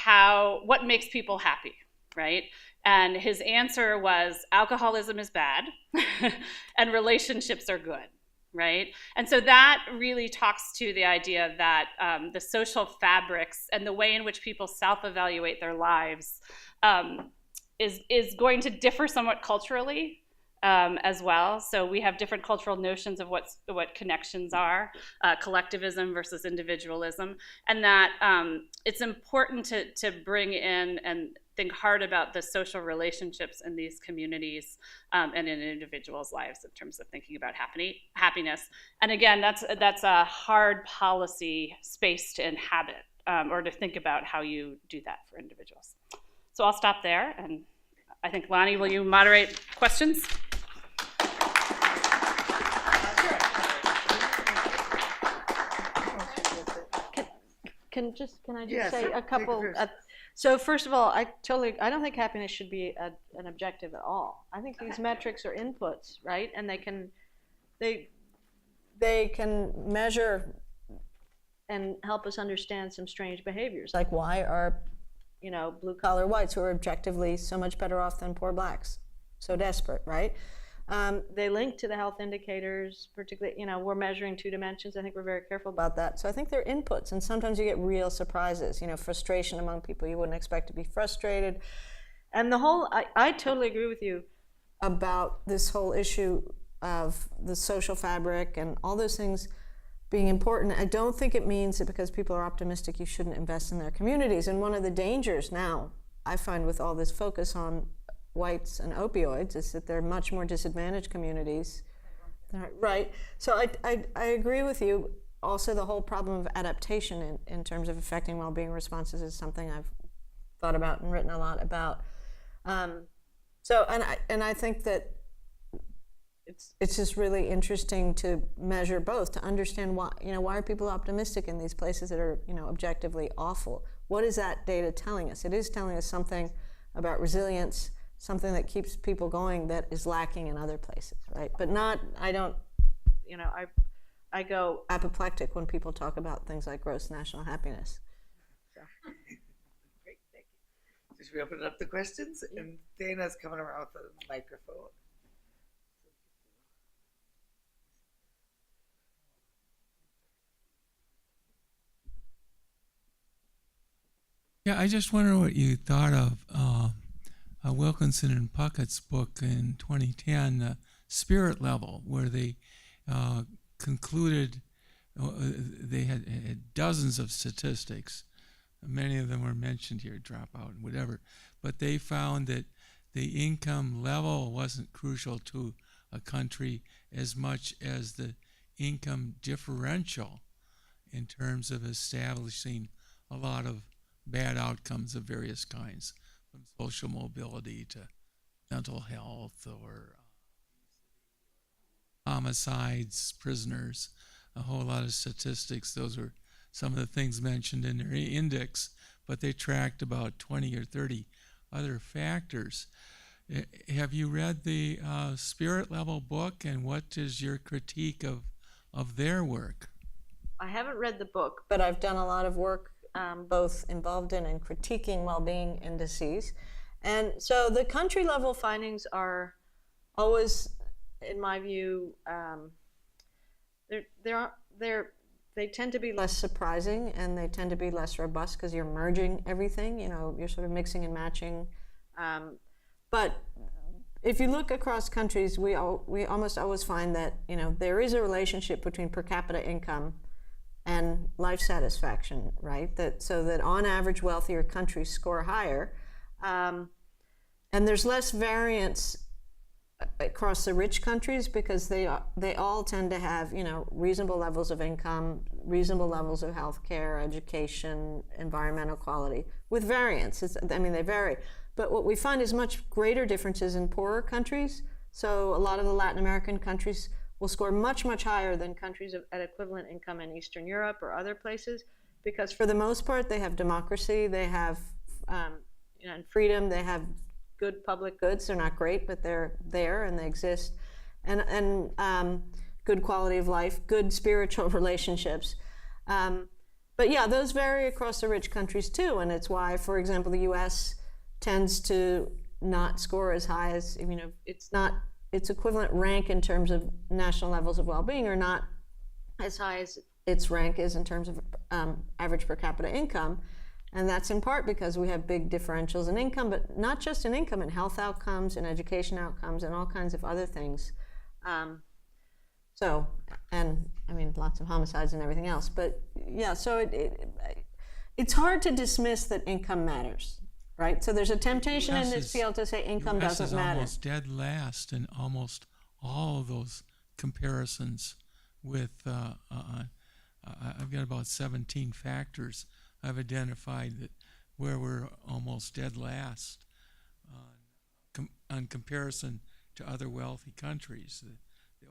S3: what makes people happy, right? And his answer was alcoholism is bad and relationships are good. Right? And so that really talks to the idea that the social fabrics and the way in which people self-evaluate their lives is going to differ somewhat culturally as well. So we have different cultural notions of what connections are, collectivism versus individualism, and that it's important to bring in and think hard about the social relationships in these communities and in individuals' lives in terms of thinking about happiness. And again, that's a hard policy space to inhabit or to think about how you do that for individuals. So I'll stop there, and I think, Lonnie, will you moderate questions?
S2: Can I just
S1: Yes,
S2: say a
S1: take it
S2: couple?
S1: first.
S2: So first of all, I don't think happiness should be an objective at all. I think these metrics are inputs, right? And they can measure and help us understand some strange behaviors, like why are blue collar whites who are objectively so much better off than poor blacks so desperate, right? They link to the health indicators, particularly, we're measuring 2 dimensions. I think we're very careful about that. So I think they're inputs, and sometimes you get real surprises, frustration among people you wouldn't expect to be frustrated. And I totally agree with you about this whole issue of the social fabric and all those things being important. I don't think it means that because people are optimistic, you shouldn't invest in their communities. And one of the dangers now, I find, with all this focus on whites and opioids, is that they're much more disadvantaged communities. Right. So I agree with you. Also, the whole problem of adaptation in terms of affecting well-being responses is something I've thought about and written a lot about. I think that it's just really interesting to measure both, to understand why are people optimistic in these places that are objectively awful. What is that data telling us? It is telling us something about resilience, something that keeps people going that is lacking in other places, right? But I go apoplectic when people talk about things like gross national happiness. So.
S1: Great, thank you. Should we open it up to questions? Yeah. And Dana's coming around with a microphone.
S4: Yeah, I just wonder what you thought of Wilkinson and Puckett's book in 2010, Spirit Level, where they concluded they had dozens of statistics. Many of them were mentioned here, dropout and whatever. But they found that the income level wasn't crucial to a country as much as the income differential in terms of establishing a lot of bad outcomes of various kinds, from social mobility to mental health or homicides, prisoners, a whole lot of statistics. Those were some of the things mentioned in their index, but they tracked about 20 or 30 other factors. Have you read the Spirit Level book, and what is your critique of their work?
S2: I haven't read the book, but I've done a lot of work both involved in and critiquing well-being indices. And so the country level findings are always, in my view, they tend to be less surprising, and they tend to be less robust because you're merging everything, you're sort of mixing and matching. But if you look across countries, we almost always find that, there is a relationship between per capita income and life satisfaction, right? So that on average, wealthier countries score higher. And there's less variance across the rich countries because they all tend to have, reasonable levels of income, reasonable levels of health care, education, environmental quality, with variance. They vary. But what we find is much greater differences in poorer countries. So a lot of the Latin American countries will score much, much higher than countries at equivalent income in Eastern Europe or other places, because for the most part, they have democracy, they have and freedom, they have good public goods. They're not great, but they're there and they exist. And good quality of life, good spiritual relationships. But yeah, those vary across the rich countries too, and it's why, for example, the US tends to not score as high as, its equivalent rank in terms of national levels of well-being are not as high as its rank is in terms of average per capita income. And that's in part because we have big differentials in income, but not just in income, in health outcomes, in education outcomes, and all kinds of other things. Lots of homicides and everything else. But yeah, so it's hard to dismiss that income matters, right? So there's a temptation in this field to say income doesn't matter.
S4: Almost dead last in almost all of those comparisons with, I've got about 17 factors I've identified that where we're almost dead last on comparison to other wealthy countries. The OECD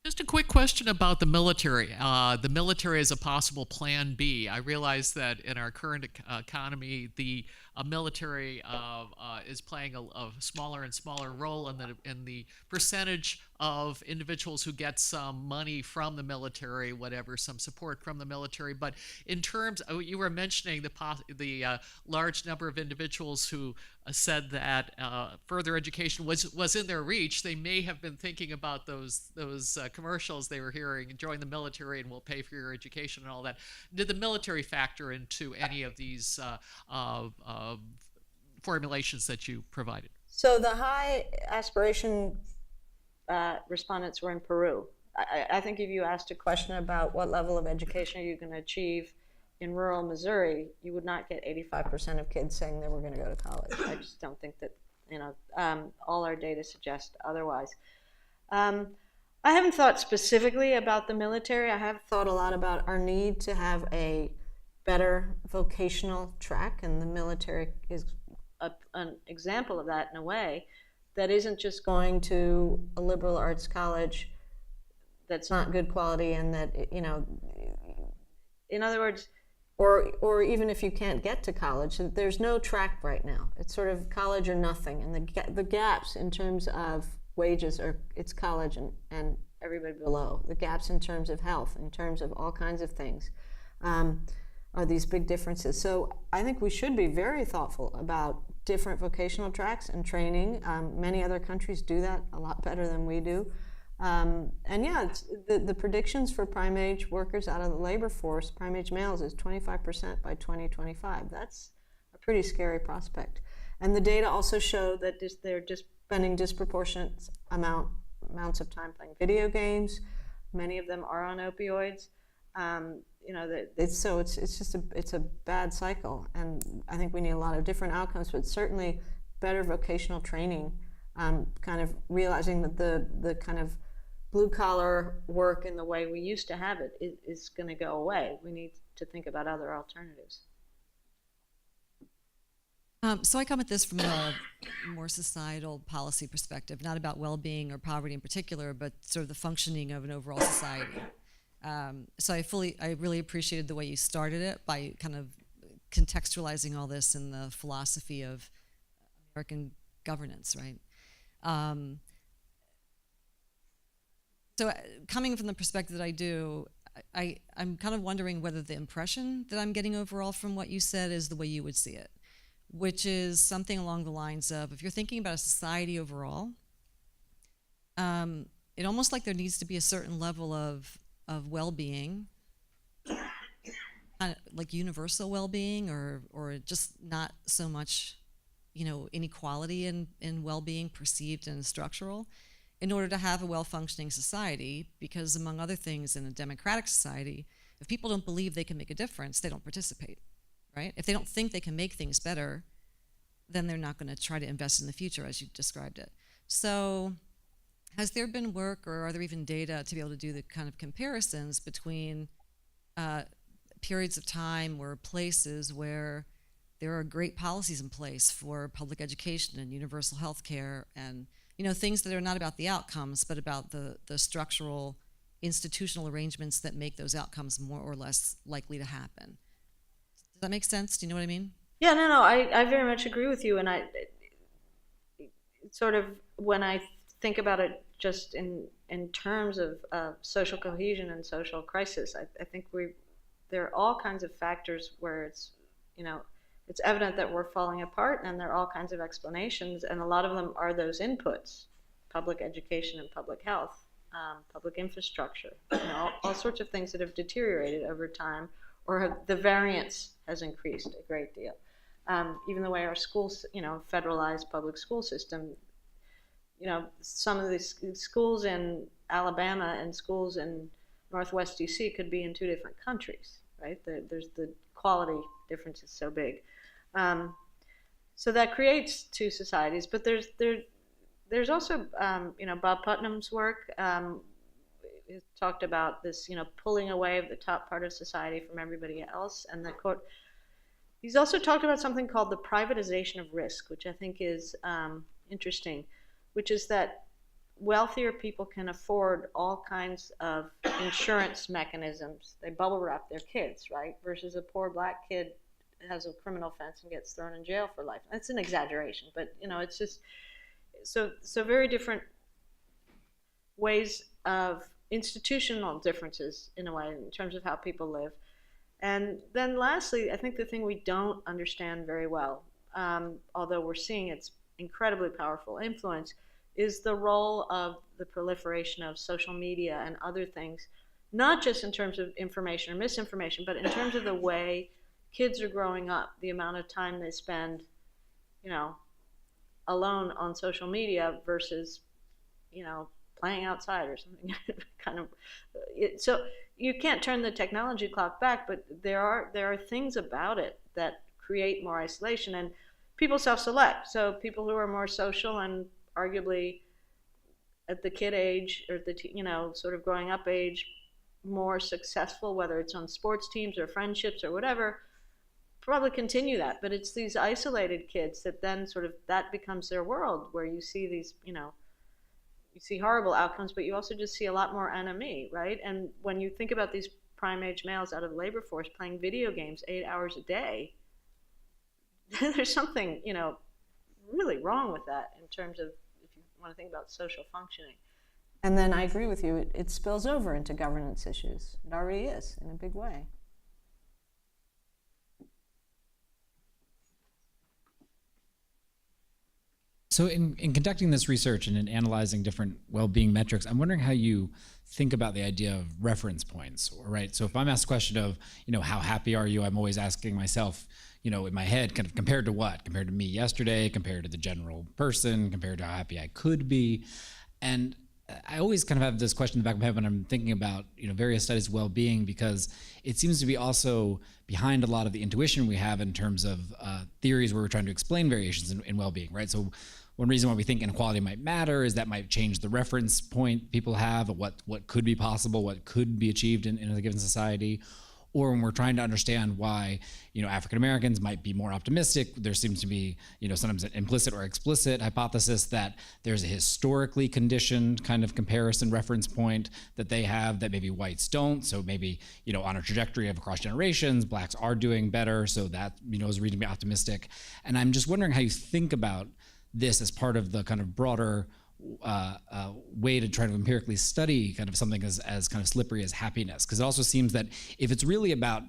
S5: Just a quick question about the military. The military as a possible plan B. I realize that in our current economy, the military is playing a smaller and smaller role in the percentage of individuals who get some money from the military, whatever, some support from the military. But in terms, you were mentioning the large number of individuals who said that further education was in their reach. They may have been thinking about those commercials they were hearing, join the military and we'll pay for your education and all that. Did the military factor into any of these formulations that you provided?
S2: So the high aspiration respondents were in Peru. I think if you asked a question about what level of education are you going to achieve in rural Missouri, you would not get 85% of kids saying they were going to go to college. I just don't think that, all our data suggest otherwise. I haven't thought specifically about the military. I have thought a lot about our need to have a better vocational track, and the military is an example of that in a way, that isn't just going to a liberal arts college that's not good quality, and that, in other words, or even if you can't get to college, there's no track right now. It's sort of college or nothing, and the gaps in terms of wages it's college and everybody below. The gaps in terms of health, in terms of all kinds of things, are these big differences. So I think we should be very thoughtful about different vocational tracks and training. Many other countries do that a lot better than we do. And yeah, it's, the predictions for prime age workers out of the labor force, prime age males, is 25% by 2025. That's a pretty scary prospect. And the data also show that they're just spending disproportionate amounts of time playing video games. Many of them are on opioids. It's a bad cycle, and I think we need a lot of different outcomes, but certainly better vocational training. Kind of realizing that the kind of blue collar work in the way we used to have it is going to go away. We need to think about other alternatives.
S6: So I come at this from a more societal policy perspective, not about well-being or poverty in particular, but sort of the functioning of an overall society. So I really appreciated the way you started it by kind of contextualizing all this in the philosophy of American governance, right? So coming from the perspective that I do, I'm kind of wondering whether the impression that I'm getting overall from what you said is the way you would see it, which is something along the lines of, if you're thinking about a society overall, it almost like there needs to be a certain level of well-being, kind of like universal well-being, or just not so much, inequality in well-being perceived and structural, in order to have a well-functioning society. Because among other things, in a democratic society, if people don't believe they can make a difference, they don't participate, right? If they don't think they can make things better, then they're not going to try to invest in the future, as you described it. So has there been work, or are there even data to be able to do the kind of comparisons between periods of time or places where there are great policies in place for public education and universal health care and things that are not about the outcomes, but about the structural institutional arrangements that make those outcomes more or less likely to happen? Does that make sense? Do you know what I mean?
S2: Yeah, no, I very much agree with you. And I sort of, when I think about it just in terms of social cohesion and social crisis, I think there are all kinds of factors where it's evident that we're falling apart, and there are all kinds of explanations, and a lot of them are those inputs: public education and public health, public infrastructure, all sorts of things that have deteriorated over time, or the variance has increased a great deal. Even the way our schools, federalized public school system, some of these schools in Alabama and schools in Northwest DC could be in two different countries, right? There's the quality difference is so big. So that creates two societies, but there's also, Bob Putnam's work talked about this, pulling away of the top part of society from everybody else. And the quote, he's also talked about something called the privatization of risk, which I think is interesting, which is that wealthier people can afford all kinds of insurance mechanisms. They bubble wrap their kids, right? Versus a poor black kid has a criminal offense and gets thrown in jail for life. That's an exaggeration, but it's just so very different ways of institutional differences in a way in terms of how people live. And then lastly, I think the thing we don't understand very well, although we're seeing its incredibly powerful influence, is the role of the proliferation of social media and other things, not just in terms of information or misinformation, but in terms of the way kids are growing up, the amount of time they spend, alone on social media versus, playing outside or something kind of. So you can't turn the technology clock back, but there are things about it that create more isolation, and people self-select. So people who are more social and arguably at the kid age or the sort of growing up age, more successful, whether it's on sports teams or friendships or whatever, probably continue that. But it's these isolated kids that then sort of that becomes their world, where you see these, you see horrible outcomes, but you also just see a lot more enemy, right? And when you think about these prime age males out of the labor force playing video games 8 hours a day, there's something, really wrong with that in terms of, if you want to think about social functioning. And then I agree with you, it spills over into governance issues. It already is in a big way.
S7: So in conducting this research and in analyzing different well-being metrics, I'm wondering how you think about the idea of reference points, right? So if I'm asked a question of, how happy are you? I'm always asking myself, in my head, kind of compared to what? Compared to me yesterday, compared to the general person, compared to how happy I could be. And I always kind of have this question in the back of my head when I'm thinking about, various studies of well-being, because it seems to be also behind a lot of the intuition we have in terms of theories where we're trying to explain variations in well-being, right? So one reason why we think inequality might matter is that might change the reference point people have of what could be possible, what could be achieved in a given society. Or when we're trying to understand why, African Americans might be more optimistic, there seems to be, sometimes an implicit or explicit hypothesis that there's a historically conditioned kind of comparison reference point that they have that maybe whites don't. So maybe, on a trajectory of across generations, blacks are doing better. So that, is a reason to be optimistic. And I'm just wondering how you think about this as part of the kind of broader way to try to empirically study kind of something as kind of slippery as happiness, because it also seems that if it's really about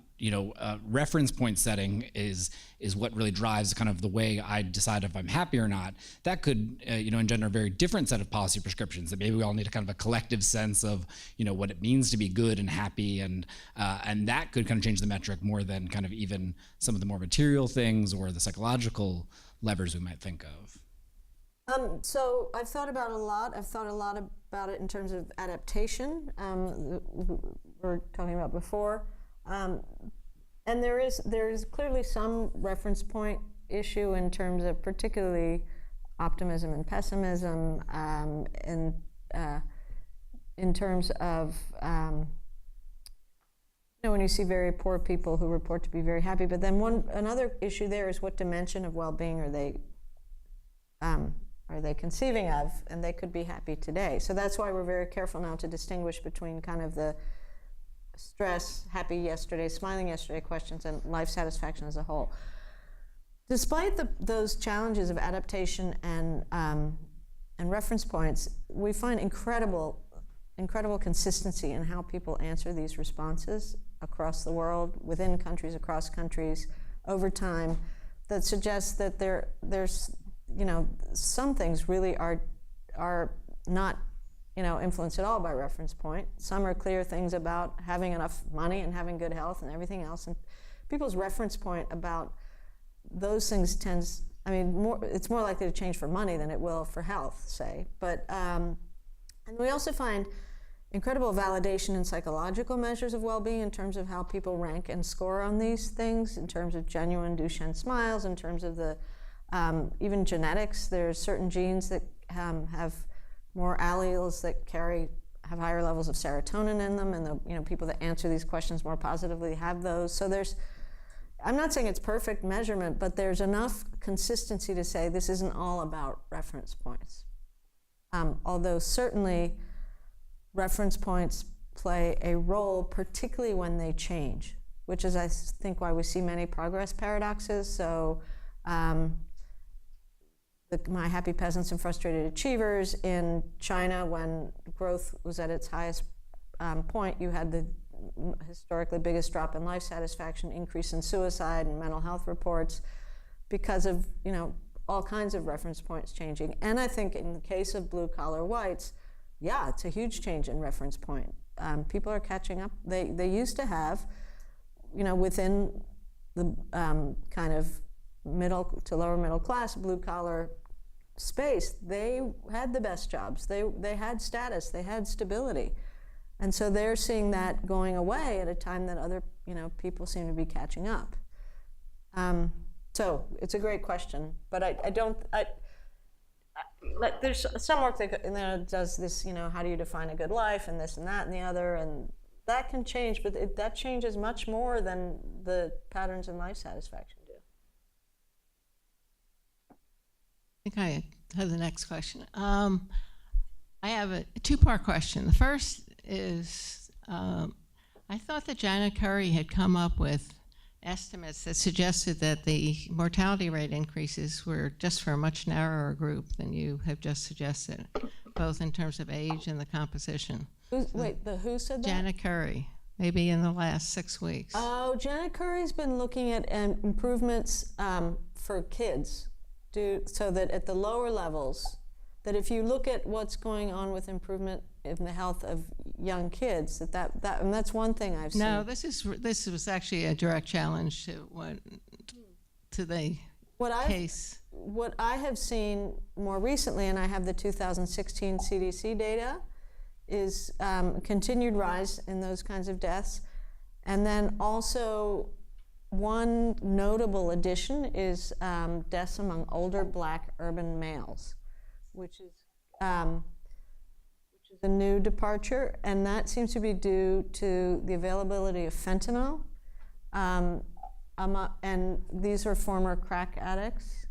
S7: reference point setting is what really drives kind of the way I decide if I'm happy or not, that could engender a very different set of policy prescriptions, that maybe we all need a kind of a collective sense of what it means to be good and happy, and that could kind of change the metric more than kind of even some of the more material things or the psychological levers we might think of.
S2: So I've thought about it a lot. I've thought a lot about it in terms of adaptation. We were talking about before, and there is clearly some reference point issue in terms of particularly optimism and pessimism, and in terms of when you see very poor people who report to be very happy. But then another issue there is what dimension of well-being are they conceiving of, and they could be happy today. So that's why we're very careful now to distinguish between kind of the stress, happy yesterday, smiling yesterday questions, and life satisfaction as a whole. Despite those challenges of adaptation and reference points, we find incredible consistency in how people answer these responses across the world, within countries, across countries, over time, that suggests that there's some things really are not influenced at all by reference point. Some are clear things about having enough money and having good health and everything else, and people's reference point about those things it's more likely to change for money than it will for health, say. But and we also find incredible validation in psychological measures of well-being in terms of how people rank and score on these things, in terms of genuine Duchenne smiles, in terms of the even genetics. There's certain genes that have more alleles that have higher levels of serotonin in them, and the people that answer these questions more positively have those. So I'm not saying it's perfect measurement, but there's enough consistency to say this isn't all about reference points. Although certainly reference points play a role, particularly when they change, which is, I think, why we see many progress paradoxes. So my happy peasants and frustrated achievers in China, when growth was at its highest point, you had the historically biggest drop in life satisfaction, increase in suicide and mental health reports because of all kinds of reference points changing. And I think in the case of blue collar whites, yeah, it's a huge change in reference point. People are catching up. They used to have, within the kind of middle to lower middle class blue collar space, they had the best jobs. They had status. They had stability, and so they're seeing that going away at a time that other people seem to be catching up. So it's a great question, but there's some work that does this. How do you define a good life, and this and that and the other, and that can change, but that changes much more than the patterns in life satisfaction do.
S8: I think I have the next question. I have a two-part question. The first is, I thought that Janet Curry had come up with estimates that suggested that the mortality rate increases were just for a much narrower group than you have just suggested, both in terms of age and the composition.
S2: Who said that?
S8: Janet Curry, maybe in the last 6 weeks.
S2: Oh, Janet Curry's been looking at improvements for kids, so that at the lower levels, that if you look at what's going on with improvement in the health of young kids, and that's one thing I've seen.
S8: No, this was actually a direct challenge to the case.
S2: What I have seen more recently, and I have the 2016 CDC data, is continued rise in those kinds of deaths, and then also one notable addition is deaths among older Black urban males. which is a new departure, and that seems to be due to the availability of fentanyl. And these are former crack addicts.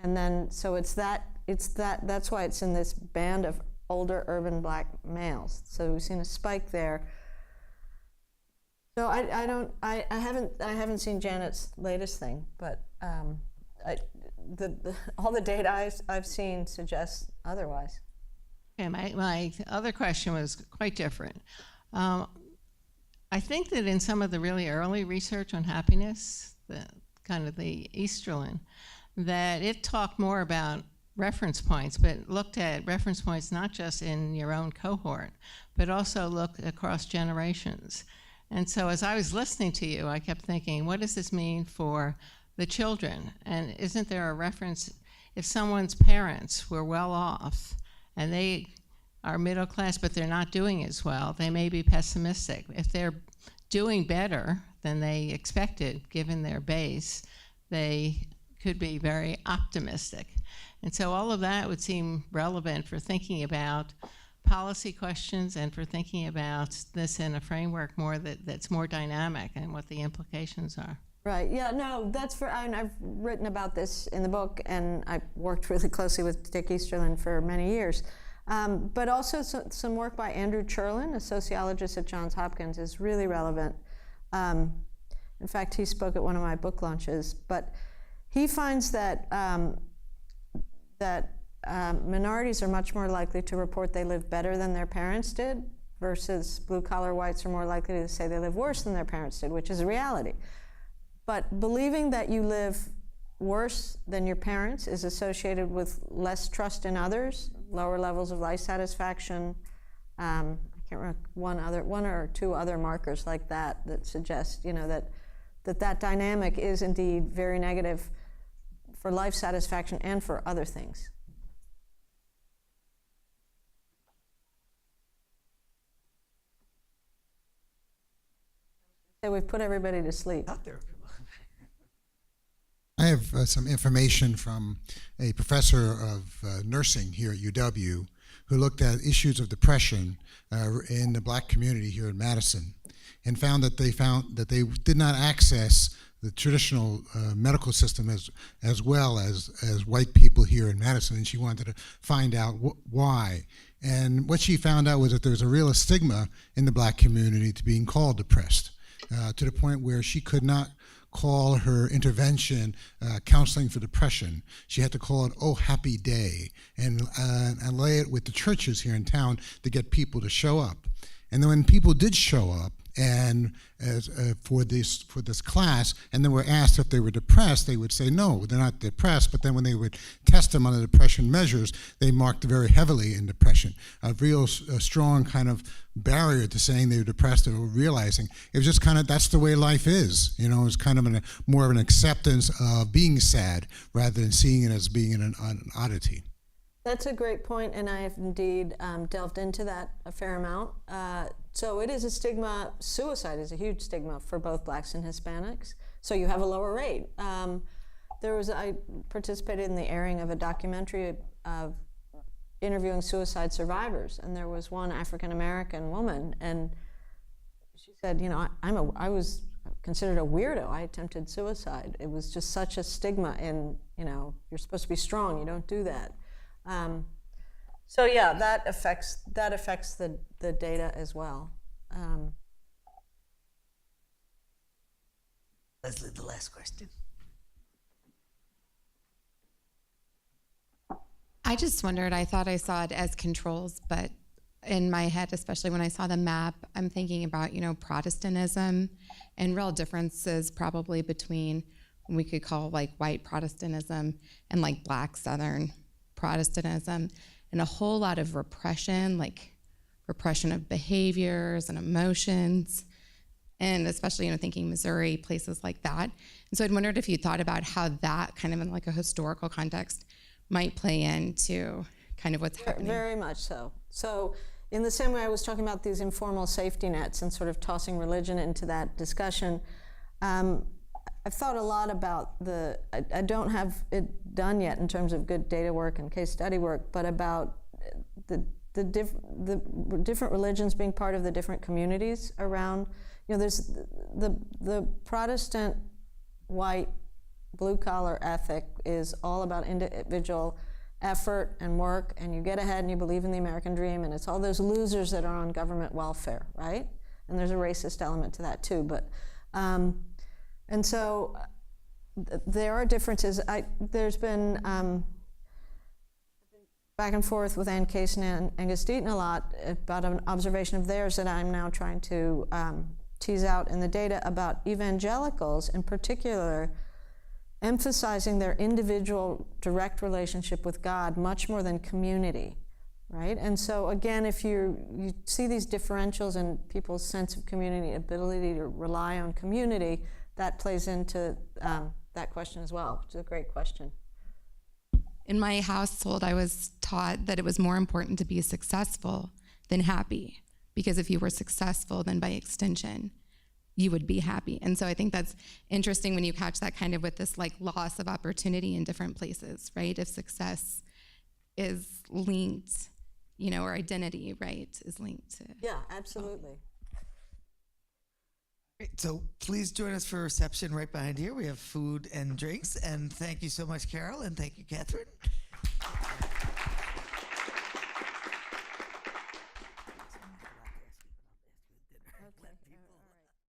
S2: And then, so that's why it's in this band of older urban black males. So we've seen a spike there. So I haven't seen Janet's latest thing, but all the data I've seen suggests otherwise.
S8: Okay, my other question was quite different. I think that in some of the really early research on happiness, the Easterlin, that it talked more about reference points, but looked at reference points not just in your own cohort, but also looked across generations. And so as I was listening to you, I kept thinking, what does this mean for the children? And isn't there a reference, if someone's parents were well off and they are middle class, but they're not doing as well, they may be pessimistic. If they're doing better than they expected, given their base, they could be very optimistic. And so all of that would seem relevant for thinking about policy questions and for thinking about this in a framework more that's more dynamic and what the implications are.
S2: Right, yeah, no, I've written about this in the book, and I've worked really closely with Dick Easterlin for many years. But also some work by Andrew Cherlin, a sociologist at Johns Hopkins, is really relevant. In fact, he spoke at one of my book launches, but he finds that minorities are much more likely to report they live better than their parents did, versus blue-collar whites are more likely to say they live worse than their parents did, which is a reality. But believing that you live worse than your parents is associated with less trust in others, lower levels of life satisfaction. I can't remember one or two other markers like that suggest, that dynamic is indeed very negative for life satisfaction and for other things. So we've put everybody to sleep.
S1: Out there.
S9: I have some information from a professor of nursing here at UW who looked at issues of depression in the black community here in Madison, and found that they did not access the traditional medical system as well as white people here in Madison, and she wanted to find out why. And what she found out was that there's a real stigma in the black community to being called depressed, to the point where she could not call her intervention counseling for depression. She had to call it "Oh Happy Day" and lay it with the churches here in town to get people to show up. And then when people did show up, and for this class, and then were asked if they were depressed, they would say no, they're not depressed. But then when they would test them on the depression measures, they marked very heavily in depression. A real strong kind of barrier to saying they were depressed or realizing it was just kind of, that's the way life is. It's kind of more of an acceptance of being sad rather than seeing it as being an oddity.
S2: That's a great point, and I have indeed delved into that a fair amount. So it is a stigma. Suicide is a huge stigma for both blacks and Hispanics. So you have a lower rate. I participated in the airing of a documentary of interviewing suicide survivors, and there was one African American woman, and she said, I was considered a weirdo. I attempted suicide. It was just such a stigma in, you're supposed to be strong. You don't do that. So yeah, that affects the data as well.
S1: Leslie, the last question.
S10: I just wondered, I thought I saw it as controls, but in my head, especially when I saw the map, I'm thinking about, Protestantism and real differences probably between what we could call like white Protestantism and like black Southern Protestantism, and a whole lot of repression, like repression of behaviors and emotions, and especially, thinking Missouri, places like that. And so I'd wondered if you thought about how that kind of in like a historical context might play into kind of what's happening.
S2: Very much so. So in the same way I was talking about these informal safety nets and sort of tossing religion into that discussion, I've thought a lot about I don't have it done yet in terms of good data work and case study work, but about the different religions being part of the different communities around. There's the Protestant white blue collar ethic is all about individual effort and work, and you get ahead and you believe in the American dream, and it's all those losers that are on government welfare, right? And there's a racist element to that too, but and so there are differences. There's been back and forth with Ann Case and Angus Deaton a lot about an observation of theirs that I'm now trying to tease out in the data about evangelicals in particular emphasizing their individual direct relationship with God much more than community, right? And so again, if you see these differentials in people's sense of community, ability to rely on community, that plays into that question as well, which is a great question.
S10: In my household, I was taught that it was more important to be successful than happy, because if you were successful, then by extension, you would be happy. And so I think that's interesting when you catch that kind of with this like loss of opportunity in different places, right? If success is linked, or identity, right, is linked to.
S2: Yeah, absolutely.
S1: Great. So please join us for a reception right behind here. We have food and drinks. And thank you so much, Carol, and thank you, Katherine.